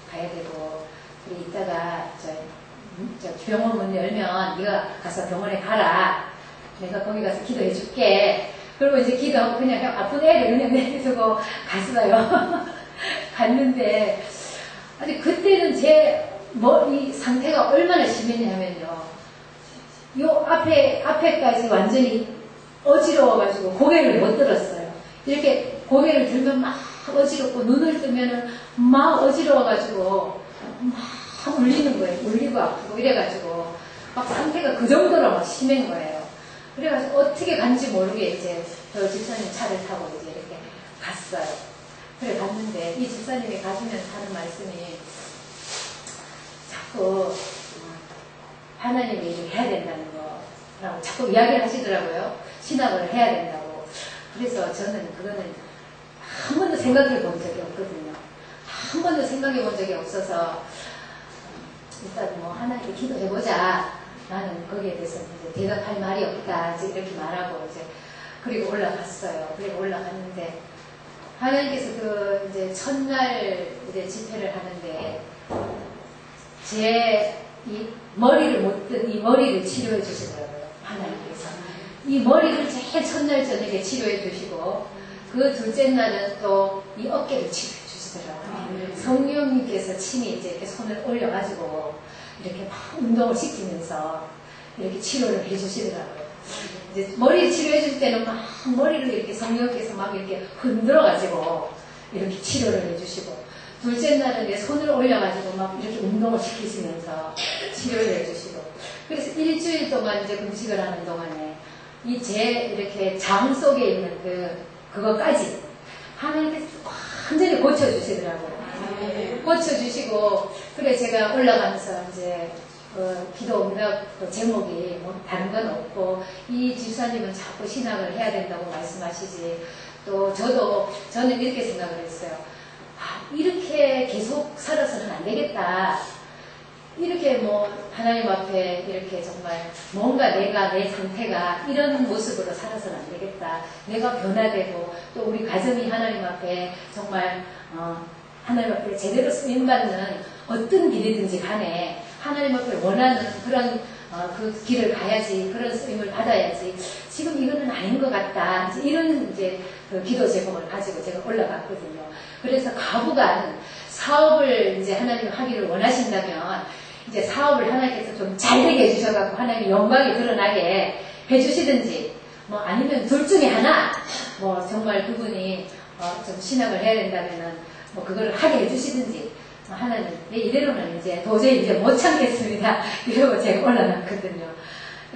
가야 되고 그리고 이따가 저 병원 문 열면 네가 가서 병원에 가라. 내가 거기 가서 기도해 줄게. 그리고 이제 기도하고 그냥 아픈 애를 그냥 내두고 갔어요. 갔는데 아니 그때는 제 머리 상태가 얼마나 심했냐면요. 요 앞에까지 완전히 어지러워가지고 고개를 못 들었어요. 이렇게 고개를 들면 막 어지럽고 눈을 뜨면은 막 어지러워가지고 막 울리는 거예요. 울리고 아프고 이래가지고 막 상태가 그 정도로 막 심한 거예요. 그래가지고 어떻게 간지 모르게 이제 저 집사님 차를 타고 이제 이렇게 갔어요. 그래 갔는데 이 집사님이 가시면서 하는 말씀이 자꾸 하나님의 일을 해야 된다는 거라고 자꾸 이야기를 하시더라고요. 신학을 해야 된다고. 그래서 저는 그거는 한 번도 생각해 본 적이 없거든요. 한 번도 생각해 본 적이 없어서 일단 뭐 하나님께 기도해보자. 나는 거기에 대해서 이제 대답할 말이 없다. 이제 이렇게 말하고 이제 그리고 올라갔어요. 그리고 올라갔는데 하나님께서 그 이제 첫날 이제 집회를 하는데 제 이 머리를 못 든 이 머리를 치료해 주시더라고요. 하나님께서 이 머리를 제일 첫날 저녁에 치료해 주시고 그 둘째 날은 또 이 어깨를 치료해 주시더라고요. 성령님께서 친히 이제 이렇게 손을 올려가지고 이렇게 막 운동을 시키면서 이렇게 치료를 해주시더라고요. 이제 머리 치료해줄 때는 막 머리를 이렇게 성령께서 막 이렇게 흔들어가지고 이렇게 치료를 해주시고, 둘째 날은 이제 손을 올려가지고 막 이렇게 운동을 시키시면서 치료를 해주시고, 그래서 일주일 동안 이제 금식을 하는 동안에 이 제 이렇게 장 속에 있는 그거까지 하나님께서 완전히 고쳐주시더라고요. 고쳐주시고, 그래 제가 올라가면서 이제 기도 응답 제목이 뭐 다른 건 없고, 이 집사님은 자꾸 신학을 해야 된다고 말씀하시지. 또 저는 이렇게 생각을 했어요. 아, 이렇게 계속 살아서는 안 되겠다. 이렇게 뭐 하나님 앞에 이렇게 정말 뭔가 내가 내 상태가 이런 모습으로 살아서는 안 되겠다. 내가 변화되고 또 우리 가정이 하나님 앞에 정말 하나님 앞에 제대로 쓰임받는 어떤 길이든지 간에 하나님 앞에 원하는 그런 그 길을 가야지, 그런 쓰임을 받아야지. 지금 이거는 아닌 것 같다. 이제 이런 이제 그 기도 제목을 가지고 제가 올라갔거든요. 그래서 가부간 사업을 이제 하나님 하기를 원하신다면 이제 사업을 하나님께서 좀 잘되게 해주셔갖고 하나님의 영광이 드러나게 해주시든지 뭐 아니면 둘 중에 하나 뭐 정말 그분이 좀 신앙을 해야 된다면은 뭐 그걸 하게 해주시든지 하나님 이대로는 이제 도저히 이제 못 참겠습니다. 이러고 제가 올라갔거든요.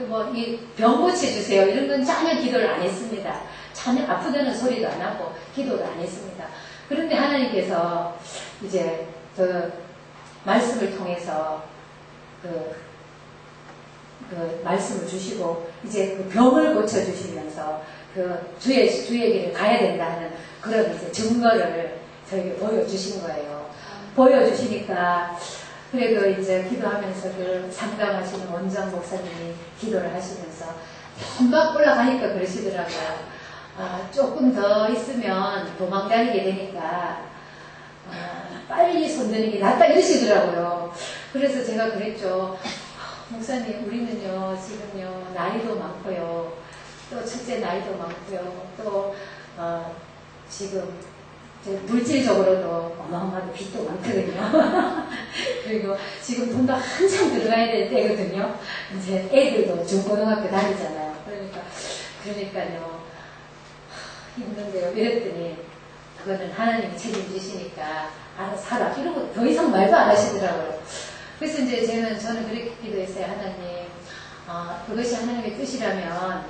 뭐 이 병 고쳐주세요 이런 건 전혀 기도를 안 했습니다. 전혀 아프다는 소리도 안 하고 기도도 안 했습니다. 그런데 하나님께서 이제 그 말씀을 통해서 그 말씀을 주시고 이제 그 병을 고쳐주시면서 그 주의 길을 가야 된다 하는 그런 이제 증거를 저에게 보여주신 거예요. 보여주시니까 그래도 이제 기도하면서 그 상담하시는 원장 목사님이 기도를 하시면서 금방 올라가니까 그러시더라고요. 조금 더 있으면 도망다니게 되니까 빨리 손드는 게 낫다 이러시더라고요. 그래서 제가 그랬죠. 목사님 우리는요 지금요 나이도 많고요. 또 첫째 나이도 많고요. 또 지금 물질적으로도 어마어마하게 빚도 많거든요. 그리고 지금 돈도 한참 들어가야 될 때거든요. 이제 애들도 중고등학교 다니잖아요. 그러니까요. 힘든데요. 이랬더니 그거는 하나님이 책임지시니까 알아서 하라. 이러고 더 이상 말도 안 하시더라고요. 그래서 이제 저는 그렇게 기도했어요. 하나님, 그것이 하나님의 뜻이라면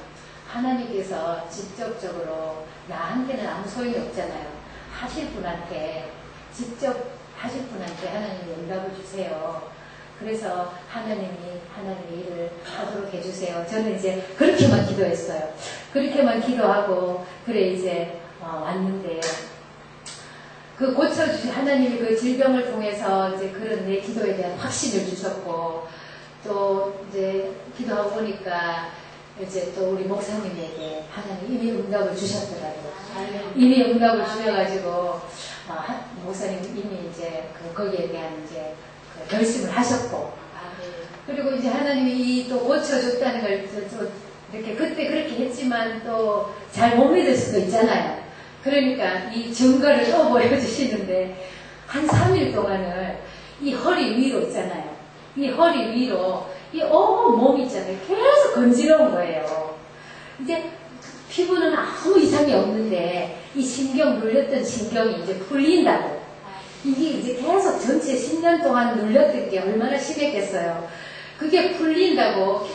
하나님께서 직접적으로 나한테는 아무 소용이 없잖아요. 하실 분한테 직접 하실 분한테 하나님이 응답을 주세요. 그래서 하나님의 일을 하도록 해주세요. 저는 이제 그렇게만 기도했어요. 그렇게만 기도하고 그래 이제 왔는데 그 고쳐주신 하나님이 그 질병을 통해서 이제 그런 내 기도에 대한 확신을 주셨고 또 이제 기도하고 보니까 이제 또 우리 목사님에게 하나님 이미 응답을 주셨더라고요. 이미 응답을 주셔가지고 목사님 이미 이제 거기에 대한 이제 그 결심을 하셨고 그리고 이제 하나님이 또 고쳐줬다는 걸 또 이렇게 그때 그렇게 했지만 또 잘 못 믿을 수도 있잖아요. 그러니까 이 증거를 또 보여주시는데 한 3일 동안을 이 허리 위로 있잖아요. 이 허리 위로 이 몸 있잖아요. 계속 건지러운 거예요. 이제 피부는 아무 이상이 없는데 이 신경 눌렸던 신경이 이제 풀린다고. 이게 이제 계속 전체 10년 동안 눌렸던 게 얼마나 심했겠어요. 그게 풀린다고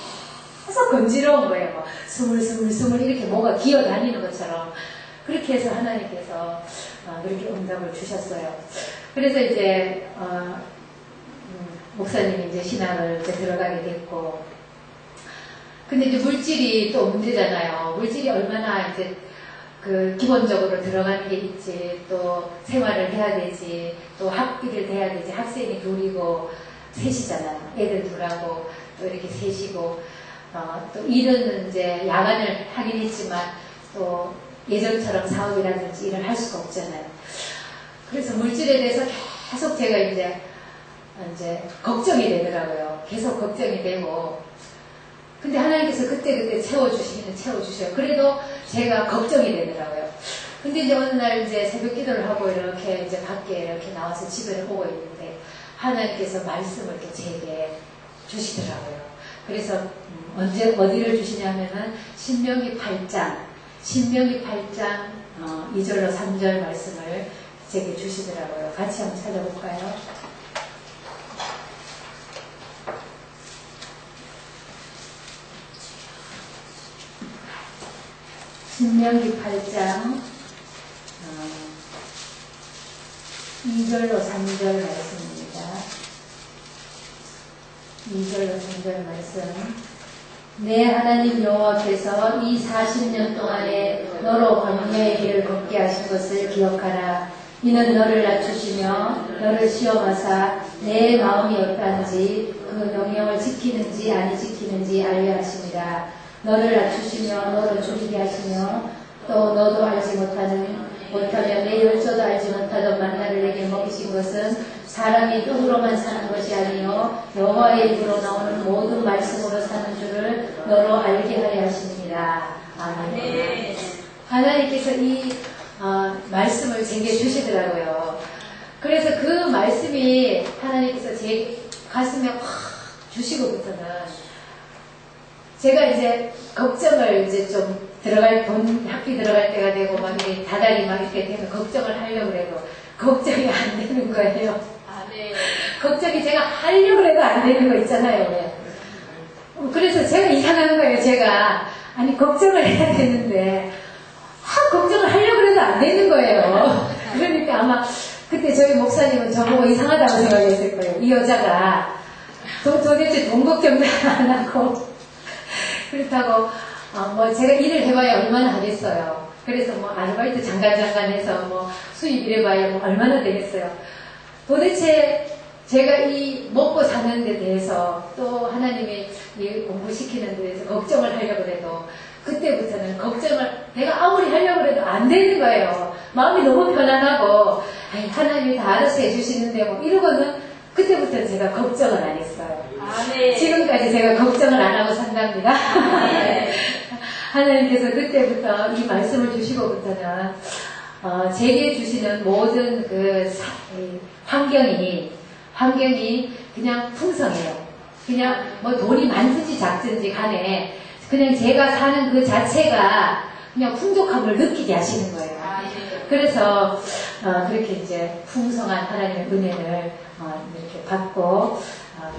계속 건지러운 거예요. 스물스물 이렇게 뭐가 기어다니는 것처럼. 그렇게 해서 하나님께서 그렇게 응답을 주셨어요. 그래서 이제 목사님이 이제 신학을 이제 들어가게 됐고, 근데 이제 물질이 또 문제잖아요. 물질이 얼마나 이제 그 기본적으로 들어가는 게 있지, 또 생활을 해야 되지, 또 학비를 대야 되지, 학생이 둘이고 셋이잖아요. 애들 둘하고 또 이렇게 셋이고, 또 일은 이제 야간을 하긴 했지만 또 예전처럼 사업이라든지 일을 할 수가 없잖아요. 그래서 물질에 대해서 계속 제가 이제 걱정이 되더라고요. 계속 걱정이 되고. 근데 하나님께서 그때 채워주셔요. 그래도 제가 걱정이 되더라고요. 근데 이제 어느 날 이제 새벽 기도를 하고 이렇게 이제 밖에 이렇게 나와서 집에 오고 있는데 하나님께서 말씀을 이렇게 제게 주시더라고요. 그래서 어디를 주시냐면은 신명기 8장 2절로 3절 말씀을 제게 주시더라고요. 같이 한번 찾아볼까요? 신명기 8장 2절로 3절 말씀입니다. 2절로 3절 말씀. 내 하나님 여호와께서 이 40년 동안에 너로 광야의 길을 걷게 하신 것을 기억하라. 이는 너를 낮추시며 너를 시험하사 내 마음이 어떠한지 그 명령을 지키는지 아니 지키는지 알려 하십니다. 너를 낮추시며 너로 죽이게 하시며 또 너도 알지 못하면 내 열조도 알지 못하던 만나를 내게 먹이신 것은 사람이 떡으로만 사는 것이 아니요 여호와의 입으로 나오는 모든 말씀으로 사는 줄을 너로 알게 하려 하십니다. 아멘. 하나님께서 이 말씀을 제게 주시더라고요. 그래서 그 말씀이 하나님께서 제 가슴에 확 주시고부터는 제가 이제 걱정을 이제 좀 학비 들어갈 때가 되고 막 이렇게 다달이 막 이렇게 되면 걱정을 하려고 해도 걱정이 안 되는 거예요. 걱정이 제가 하려고 해도 안 되는 거 있잖아요. 왜? 그래서 제가 이상한 거예요. 제가 아니 걱정을 해야 되는데 걱정을 하려고 해도 안 되는 거예요. 그러니까 아마 그때 저희 목사님은 저보고 이상하다고 생각했을 거예요. 이 여자가 도대체 돈 걱정도 안 하고 그렇다고 뭐 제가 일을 해봐야 얼마나 하겠어요. 그래서 뭐 아르바이트 잠깐 해서 뭐 수입 일해봐야 뭐 얼마나 되겠어요. 도대체 제가 이 먹고 사는 데 대해서 또 하나님이 이 공부시키는 데 대해서 걱정을 하려고 해도 그때부터는 걱정을 내가 아무리 하려고 해도 안 되는 거예요. 마음이 너무 편안하고 하나님이 다 알아서 해주시는데 뭐 이러고는 그때부터는 제가 걱정을 안 했어요. 지금까지 제가 걱정을 안 하고 산답니다. 하나님께서 그때부터 이 말씀을 주시고부터는 제게 주시는 모든 그 환경이 그냥 풍성해요. 그냥 뭐 돈이 많든지 작든지 간에 그냥 제가 사는 그 자체가 그냥 풍족함을 느끼게 하시는 거예요. 그래서 그렇게 이제 풍성한 하나님의 은혜를 이렇게 받고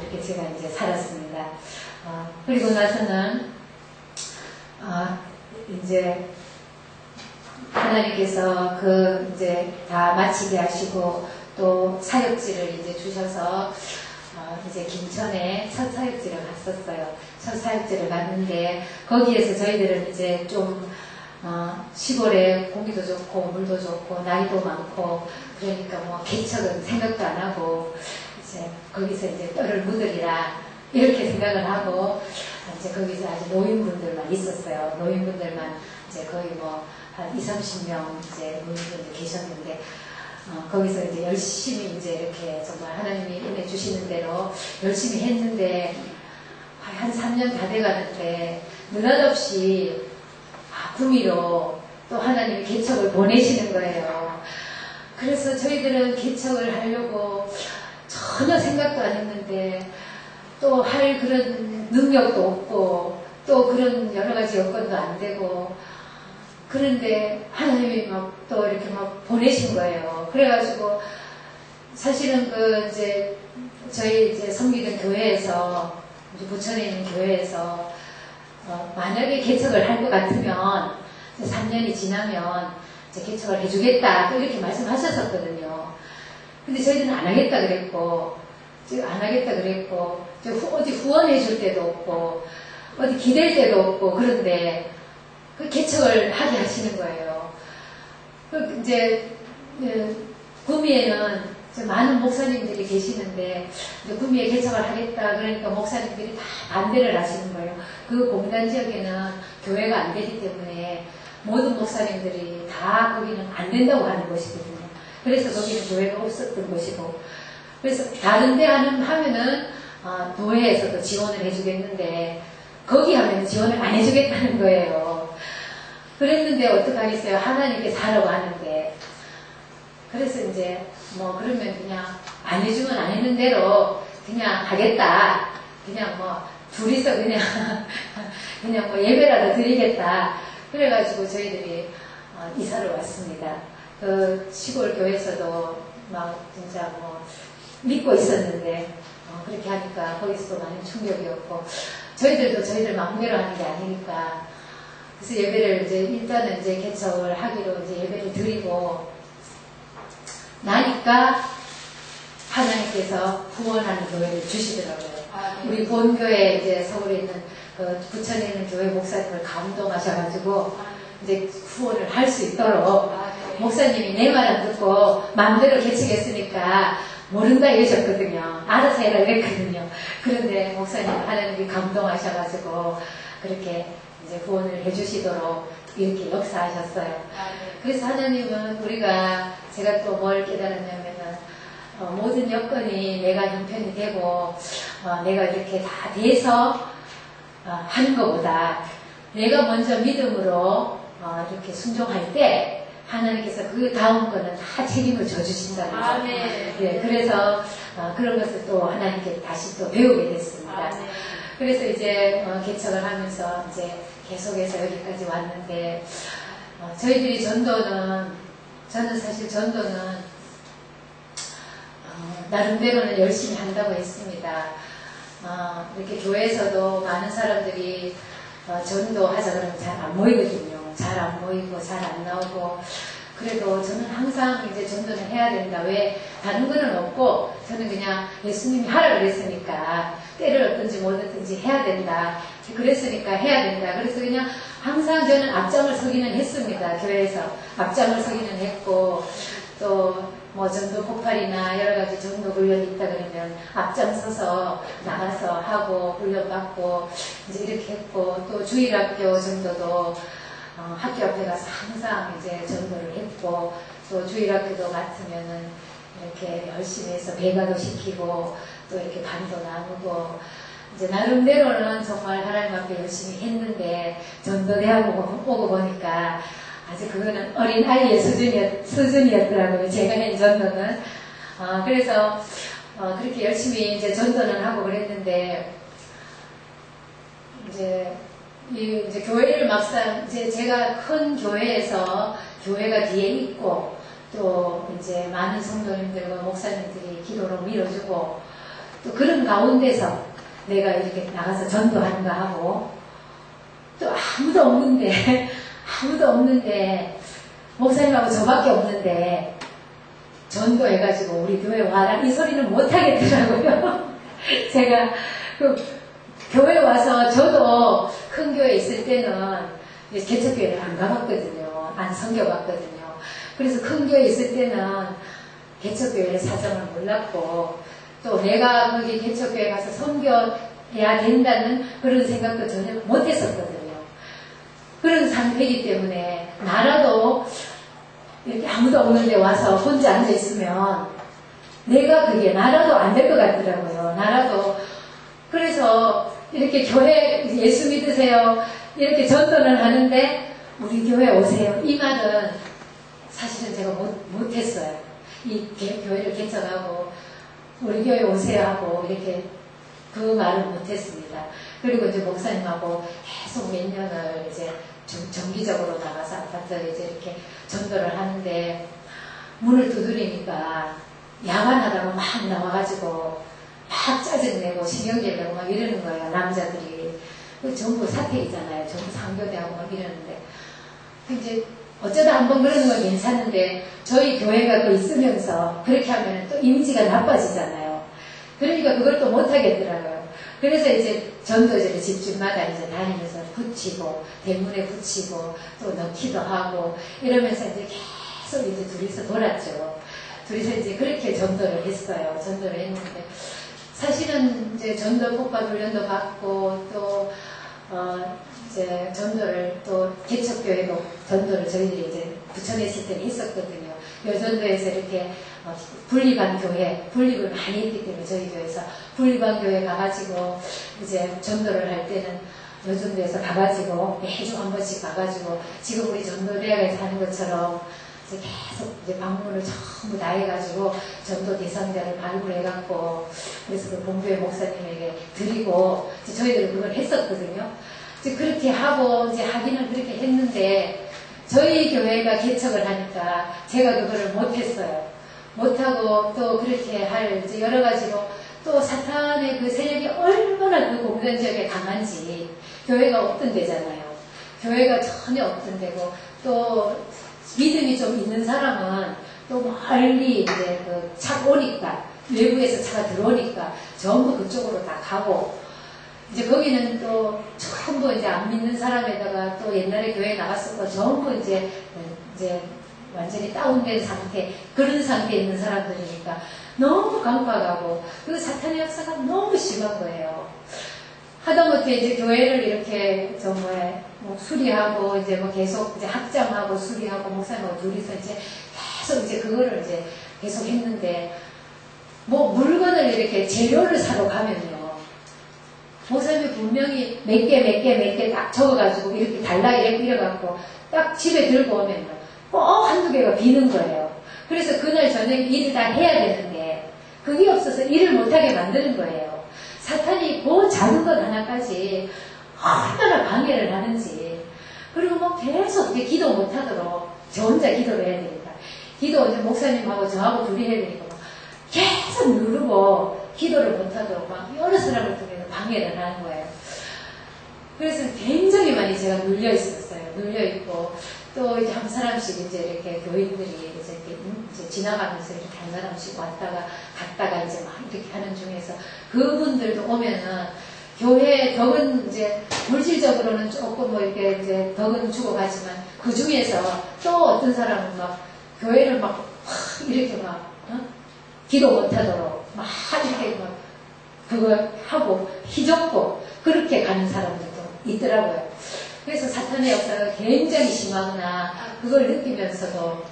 이렇게 제가 이제 살았습니다. 그리고 나서는 이제 하나님께서 그 이제 다 마치게 하시고 또 사역지를 이제 주셔서 이제 김천에 첫 사역지를 갔었어요. 첫 사역지를 갔는데 거기에서 저희들은 이제 좀 시골에 공기도 좋고 물도 좋고 나이도 많고 그러니까 뭐 개척은 생각도 안 하고 이제 거기서 이제 뼈를 묻으리라 이렇게 생각을 하고 이제 거기서 아주 노인분들만 있었어요. 노인분들만 이제 거의 뭐 한 20-30명 이제 노인분들 계셨는데 거기서 이제 열심히 이제 이렇게 정말 하나님이 은혜 주시는 대로 열심히 했는데 한 3년 다 돼가는데 느닷없이 구미로 또 하나님이 개척을 보내시는 거예요. 그래서 저희들은 개척을 하려고 전혀 생각도 안 했는데 또 할 그런 능력도 없고 또 그런 여러 가지 여건도 안 되고 그런데 하나님이 막 또 이렇게 막 보내신 거예요. 그래가지고 사실은 그 이제 저희 이제 섬기던 교회에서 이제 부천에 있는 교회에서 만약에 개척을 할 것 같으면 3년이 지나면 이제 개척을 해주겠다 또 이렇게 말씀하셨었거든요. 근데 저희들은 안 하겠다 그랬고 지금 안 하겠다 그랬고 어디 후원해 줄 때도 없고 어디 기댈 때도 없고 그런데 그 개척을 하게 하시는 거예요. 그 이제 구미에는 많은 목사님들이 계시는데 구미에 개척을 하겠다 그러니까 목사님들이 다 반대를 하시는 거예요. 그 공단 지역에는 교회가 안 되기 때문에 모든 목사님들이 다 거기는 안 된다고 하는 것이거든요. 그래서 거기는 교회가 없었던 것이고 그래서 다른 데 하면은 교회에서도 지원을 해주겠는데 거기 하면 지원을 안 해주겠다는 거예요. 그랬는데 어떡하겠어요. 하나님께서 하라고 하는데 그래서 이제 뭐 그러면 그냥 안 해주면 안 했는 대로 그냥 하겠다. 그냥 뭐 둘이서 그냥 뭐 예배라도 드리겠다. 그래가지고 저희들이 이사를 왔습니다. 그 시골 교회에서도 막 진짜 뭐 믿고 있었는데 그렇게 하니까 거기서도 많은 충격이었고 저희들도 저희들 마음대로 하는 게 아니니까 그래서 예배를 이제 일단은 이제 개척을 하기로 이제 예배를 드리고 나니까 하나님께서 후원하는 교회를 주시더라고요. 우리 본교회 이제 서울에 있는 그 부천에 있는 교회 목사님을 감동하셔가지고 이제 후원을 할 수 있도록 목사님이 내 말 안 듣고 마음대로 개척했으니까 모른다 이러셨거든요. 알아서 해라 이랬거든요. 그런데 목사님 하나님이 감동하셔가지고 그렇게 이제 구원을 해주시도록 이렇게 역사하셨어요. 그래서 하나님은 우리가 제가 또 뭘 깨달았냐면은 모든 여건이 내가 형편이 되고 내가 이렇게 다 돼서 하는 것보다 내가 먼저 믿음으로 이렇게 순종할 때 하나님께서 그 다음 거는 다 책임을 져주신다는 거예요. 네, 그래서 그런 것을 또 하나님께 다시 또 배우게 됐습니다. 그래서 이제 개척을 하면서 이제 계속해서 여기까지 왔는데 저희들이 저는 사실 전도는 나름대로는 열심히 한다고 했습니다. 이렇게 교회에서도 많은 사람들이 전도하자 그러면 잘 안 모이거든요. 잘 안 모이고 잘 안 나오고 그래도 저는 항상 이제 전도는 해야 된다. 왜 다른 거는 없고 저는 그냥 예수님이 하라 그랬으니까 때를 얻든지 못 얻든지 해야 된다. 그랬으니까 해야 된다. 그래서 그냥 항상 저는 앞장을 서기는 했습니다. 교회에서 앞장을 서기는 했고 또 뭐 전도 폭발이나 여러 가지 전도 훈련이 있다 그러면 앞장서서 나가서 하고 훈련 받고 이제 이렇게 했고 또 주일학교 전도도 학교 앞에 가서 항상 이제 전도를 했고 또 주일학교도 같으면은 이렇게 열심히 해서 배가도 시키고 또 이렇게 반도 나누고 이제 나름대로는 정말 하나님 앞에 열심히 했는데 전도대하고 오고 보니까 아직 그거는 어린 아이의 수준이었더라고요. 제가 한 전도는. 그래서 그렇게 열심히 이제 전도는 하고 그랬는데 이제 교회를 막상 이제 제가 큰 교회에서 교회가 뒤에 있고 또 이제 많은 성도님들과 목사님들이 기도로 밀어주고 또 그런 가운데서 내가 이렇게 나가서 전도하는가 하고 또 아무도 없는데 목사님하고 저밖에 없는데 전도해가지고 우리 교회 와라 이 소리는 못하겠더라고요. 제가 그 교회 와서 저도 큰 교회 있을 때는 개척교회를 안 가봤거든요. 안 섬겨봤거든요. 그래서 큰 교회 있을 때는 개척교회의 사정을 몰랐고 또 내가 거기 개척교회 가서 섬겨야 된다는 그런 생각도 전혀 못했었거든요. 그런 상태이기 때문에 나라도 이렇게 아무도 없는데 와서 혼자 앉아있으면 내가 그게 나라도 안 될 것 같더라고요. 나라도 그래서 이렇게 교회 예수 믿으세요 이렇게 전도는 하는데 우리 교회 오세요 이 말은 사실은 제가 못했어요. 이 교회를 개척하고 우리 교회 오세요 하고 이렇게 그 말은 못했습니다. 그리고 이제 목사님하고 계속 몇 년을 이제 정기적으로 나가서 아파트에 이제 이렇게 전도를 하는데 문을 두드리니까 야만하다고 막 나와가지고 막 짜증내고 신경질 내고 막 이러는 거예요. 남자들이. 전부 사택이잖아요. 전부 상교대하고 막 이러는데 이제 어쩌다 한번 그러는 건 괜찮은데 저희 교회가 또 있으면서 그렇게 하면 또 이미지가 나빠지잖아요. 그러니까 그걸 또 못하겠더라고요. 그래서 이제 전도제를 집집마다 이제 다니면서 붙이고 대문에 붙이고 또 넣기도 하고 이러면서 이제 계속 이제 둘이서 돌았죠. 둘이서 이제 그렇게 전도를 했어요. 전도를 했는데 사실은 이제 전도 폭발 훈련도 받고 또 이제 전도를 또 개척교회도 전도를 저희들이 이제 부천에 있을 때는 했었거든요. 여전도에서 이렇게 분리반 교회, 분립을 많이 했기 때문에 저희 교회에서 분리반 교회 가가지고 이제 전도를 할 때는 여전도에서 가가지고 매주 한 번씩 가가지고 지금 우리 전도대학에서 하는 것처럼 이제 계속 이제 방문을 전부 다 해가지고 전도 대상자를 발굴해갖고 그래서 그 본교회 목사님에게 드리고 이제 저희들은 그걸 했었거든요. 이제 그렇게 하고 이제 하기는 그렇게 했는데 저희 교회가 개척을 하니까 제가 그거를 못했어요. 못하고 또 그렇게 할 이제 여러 가지로 또 사탄의 그 세력이 얼마나 그 공간 지역에 강한지 교회가 없던 데잖아요. 교회가 전혀 없던 데고 또 믿음이 좀 있는 사람은 또 멀리 이제 그 차가 오니까 외부에서 차가 들어오니까 전부 그쪽으로 다 가고 이제 거기는 또 전부 이제 안 믿는 사람에다가 또 옛날에 교회 나갔었고 전부 이제 완전히 다운된 상태, 그런 상태에 있는 사람들이니까 너무 강박하고, 그 사탄의 역사가 너무 심한 거예요. 하다못해 이제 교회를 이렇게 정말 뭐 수리하고 이제 뭐 계속 이제 확장하고 수리하고 목사님하고 둘이서 이제 계속 이제 그거를 이제 계속 했는데, 뭐 물건을 이렇게 재료를 사러 가면요, 목사님이 분명히 몇 개 딱 적어가지고 이렇게 달라 이래갖고 딱 집에 들고 오면요, 한두 개가 비는 거예요. 그래서 그날 저녁에 일을 다 해야 되는데 그게 없어서 일을 못하게 만드는 거예요. 사탄이 그 작은 것 하나까지 얼마나 방해를 하는지. 그리고 뭐 계속 기도 못하도록 저 혼자 기도를 해야 되니까, 기도 이제 목사님하고 저하고 둘이 해야 되니까 막 계속 누르고 기도를 못하도록 막 여러 사람을 통해서 방해를 하는 거예요. 그래서 굉장히 많이 제가 눌려 있었어요. 눌려 있고, 또 이제 한 사람씩 이제 이렇게 교인들이 이제 지나가면서 이렇게 한 사람씩 왔다가 갔다가 이제 막 이렇게 하는 중에서 그분들도 오면은 교회 덕은 이제 물질적으로는 조금 뭐 이렇게 이제 덕은 주고 가지만 그 중에서 또 어떤 사람은 막 교회를 막 이렇게 막 기도 못하도록 막 이렇게 막 그거 하고 희접고 그렇게 가는 사람들도 있더라고요. 그래서 사탄의 역사가 굉장히 심하구나 그걸 느끼면서도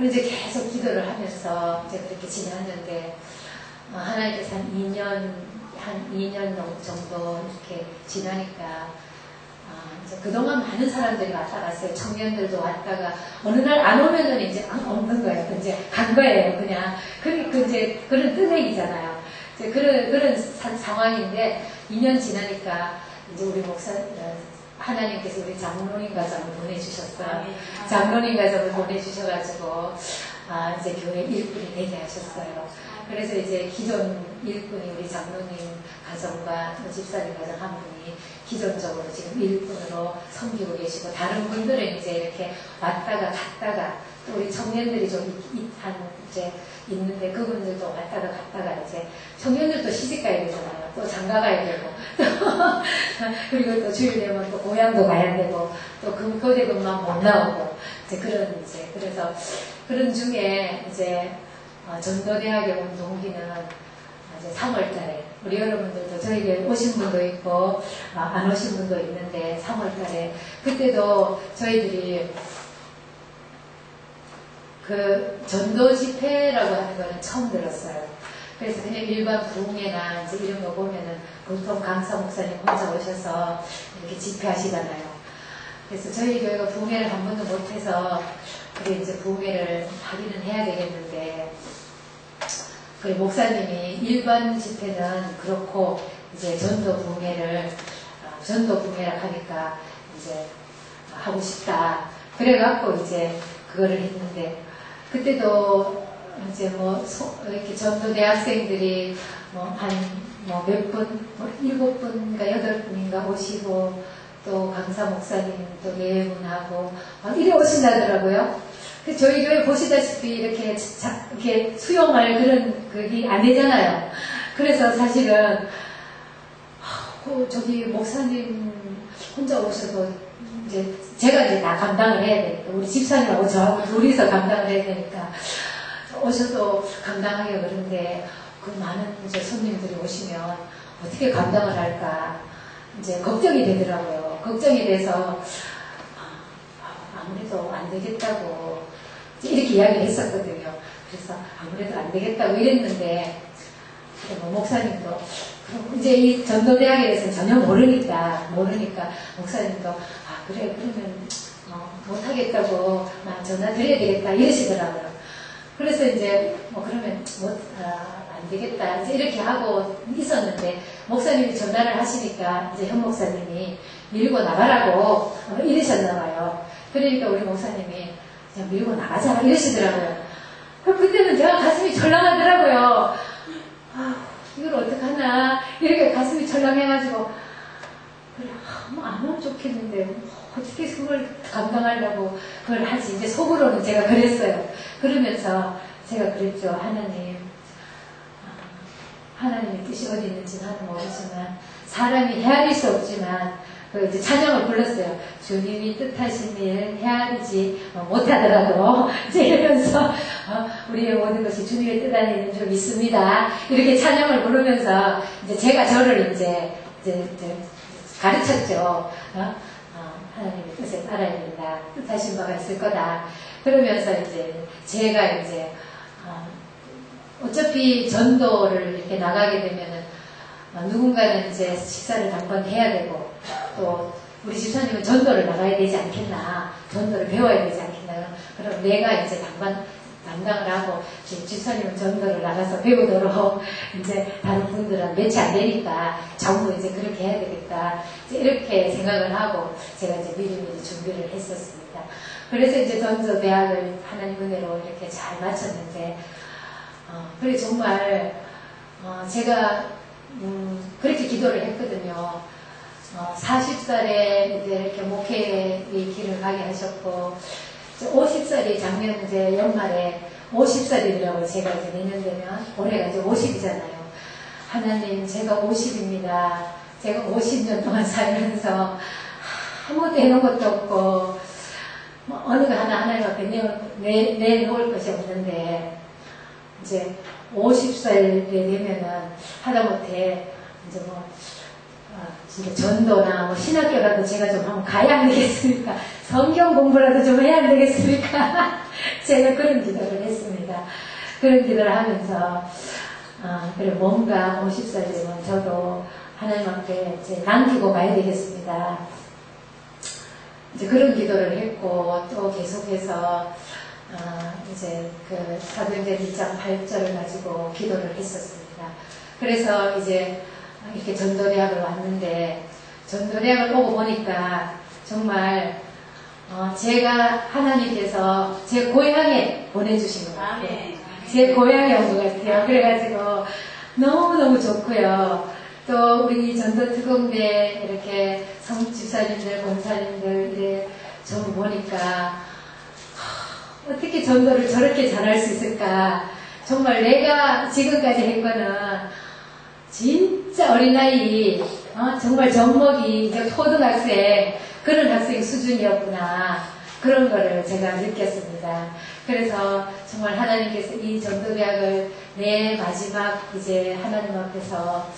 이제 계속 기도를 하면서 이제 그렇게 지났는데, 하나님께서 한 2년 정도 이렇게 지나니까 이제 그동안 많은 사람들이 왔다 갔어요. 청년들도 왔다가 어느 날 안 오면은 이제 없는 거예요. 이제 간 거예요. 그냥 그러니까 이제 그런 뜨내기잖아요. 이제 그런 상황인데 2년 지나니까 이제 우리 하나님께서 우리 장로님 가정을 보내주셨어요. 장로님 가정을 보내주셔가지고 이제 교회 일꾼이 되게 하셨어요. 그래서 이제 기존 일꾼이 우리 장로님 가정과 집사님 가정 한 분이 기존적으로 지금 일꾼으로 섬기고 계시고, 다른 분들은 이제 이렇게 왔다가 갔다가, 또 우리 청년들이 좀 이제 있는데 그분들도 왔다가 갔다가 이제 청년들도 시집 가야 되잖아요. 또 장가 가야 되고 그리고 또 주일 되면 또 고향도 가야 되고 또 교대금만 못 나오고 이제 그래서 그런 중에 이제 전도대학에 온 동기는 이제 3월달에 우리 여러분들도 저희 교회 오신 분도 있고 안 오신 분도 있는데 3월달에 그때도 저희들이 그 전도 집회라고 하는 거는 처음 들었어요. 그래서 그냥 일반 부흥회나 이제 이런 거 보면은 보통 강사 목사님 혼자 오셔서 이렇게 집회하시잖아요. 그래서 저희 교회가 부흥회를 한 번도 못해서 그래 이제 부흥회를 하기는 해야 되겠는데, 그 목사님이 일반 집회는 그렇고 이제 전도 부흥회라 하니까 이제 하고 싶다. 그래갖고 이제 그거를 했는데, 그때도 이제 이렇게 전도 대학생들이 몇 분, 7분인가 8분인가 오시고, 또 강사 목사님 또 4분하고 이래 오신다더라고요. 저희 교회 보시다시피 이렇게 수용할 그런 그게 안 되잖아요. 그래서 사실은 저기 목사님 혼자 오셔도 이제 제가 이제 다 감당을 해야 되니까, 우리 집사님하고 저하고 둘이서 감당을 해야 되니까 오셔도 감당하기가 그런데, 그 많은 이제 손님들이 오시면 어떻게 감당을 할까 이제 걱정이 되더라고요. 걱정이 돼서 아무래도 안 되겠다고 이렇게 이야기를 했었거든요. 그래서 아무래도 안 되겠다고 이랬는데, 목사님도 이제 이 전도대학에 대해서 전혀 모르니까 목사님도 그래 그러면 못하겠다고 전화 드려야 되겠다 이러시더라고요. 그래서 이제 그러면 안 되겠다 이제 이렇게 하고 있었는데, 목사님이 전화를 하시니까 이제 현 목사님이 밀고 나가라고 이러셨나봐요. 그러니까 우리 목사님이 그냥 밀고 나가자 이러시더라고요. 그때는 제가 가슴이 철렁하더라고요. 이걸 어떡하나 이렇게 가슴이 철렁해가지고, 그래 안 하면 좋겠는데 어떻게 그걸 감당하려고 그걸 하지, 이제 속으로는 제가 그랬어요. 그러면서 제가 그랬죠. 하나님의 뜻이 어디 있는지 나는 모르지만, 사람이 헤아릴 수 없지만 그 이제 찬양을 불렀어요. 주님이 뜻하신 일 헤아리지 못하더라도 이제 이러면서 우리의 모든 것이 주님의 뜻 안에는 좀 있습니다. 이렇게 찬양을 부르면서 이제 제가 저를 이제 가르쳤죠. 하나님의 뜻에 따라야 된다. 뜻하신 바가 있을 거다. 그러면서 이제 제가 이제 어차피 전도를 이렇게 나가게 되면은 누군가는 이제 식사를 당번 해야 되고 또 우리 집사님은 전도를 나가야 되지 않겠나, 전도를 배워야 되지 않겠나. 그럼 내가 이제 담당을 하고 집사님은 전도를 나가서 배우도록 이제 다른 분들은 몇이 안 되니까 전부 이제 그렇게 해야 되겠다. 이제 이렇게 생각을 하고 제가 이제 미리미리 준비를 했었습니다. 그래서 이제 전도 대학을 하나님 은혜로 이렇게 잘 마쳤는데, 그래 정말 제가 그렇게 기도를 했거든요. 40살에 이제 이렇게 목회의 길을 가게 하셨고, 50살이 작년 이제 연말에 50살이더라고요. 제가 이제 내년 되면 올해가 이제 50이잖아요. 하나님, 제가 50입니다. 제가 50년 동안 살면서 아무것도 해놓은 것도 없고 어느 거 하나님 앞에 내놓을 것이 없는데, 이제 50살이 되면은 하다못해 이제 진짜 전도나 신학교라도 제가 좀 한번 가야 안 되겠습니까? 성경 공부라도 좀 해야 안 되겠습니까? 제가 그런 기도를 했습니다. 그런 기도를 하면서 그래 뭔가 50살 되면 저도 하나님 앞에 이제 남기고 가야 되겠습니다. 이제 그런 기도를 했고, 또 계속해서 이제 그 사도행전 1장 8절을 가지고 기도를 했었습니다. 그래서 이제 이렇게 전도대학을 왔는데, 전도대학을 오고 보니까 정말 제가 하나님께서 제 고향에 보내주신 것 같아요. 제 고향에 온 것 같아요. 그래가지고 너무너무 좋고요. 또 우리 전도특공대 이렇게 성집사님들, 권사님들 이래 좀 보니까 어떻게 전도를 저렇게 잘할 수 있을까. 정말 내가 지금까지 한 거는 진짜 어린아이, 정말 젖먹이, 이제 초등학생, 그런 학생 수준이었구나. 그런 거를 제가 느꼈습니다. 그래서 정말 하나님께서 이 전도대학을 내 마지막 이제 하나님 앞에서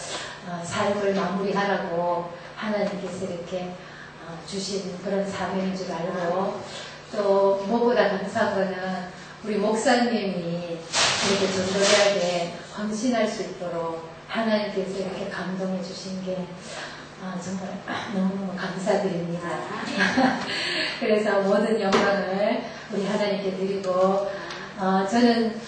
삶을 마무리하라고 하나님께서 이렇게 주신 그런 사명인 줄 알고, 또 무엇보다 감사한 거는 우리 목사님이 이렇게 전도대학에 헌신할 수 있도록 하나님께서 이렇게 감동해 주신 게 정말 너무너무 감사드립니다. 그래서 모든 영광을 우리 하나님께 드리고, 저는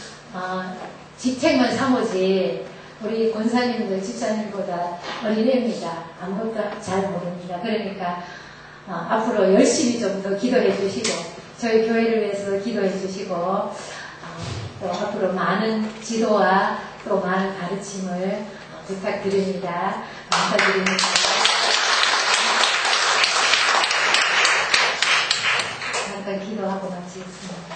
직책만 사모지 우리 권사님들, 집사님보다 어린애입니다. 아무것도 잘 모릅니다. 그러니까 앞으로 열심히 좀 더 기도해 주시고, 저희 교회를 위해서 기도해 주시고, 또 앞으로 많은 지도와 또 많은 가르침을 부탁드립니다. 감사드립니다. 잠깐 기도하고 마치겠습니다.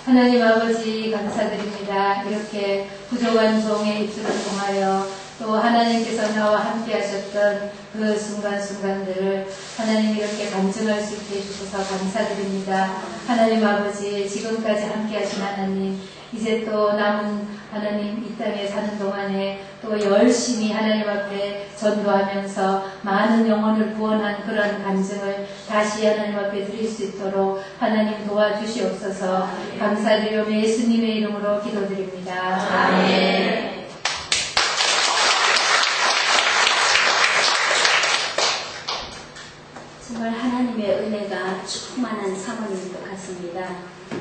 하나님 아버지 감사드립니다. 이렇게 부족한 종의 입술을 통하여 또 하나님께서 나와 함께 하셨던 그 순간순간들을 하나님 이렇게 간증할 수 있게 해주셔서 감사드립니다. 하나님 아버지, 지금까지 함께 하신 하나님, 이제 또 남은 하나님 이 땅에 사는 동안에 또 열심히 하나님 앞에 전도하면서 많은 영혼을 구원한 그런 간증을 다시 하나님 앞에 드릴 수 있도록 하나님 도와주시옵소서. 감사드리며 예수님의 이름으로 기도드립니다. 아멘. 정말 하나님의 은혜가 충만한 사모님인 것 같습니다.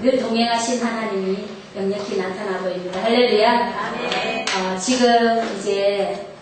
늘 동행하신 하나님이 역력히 나타나 보입니다. 할렐루야. 아멘. 지금 이제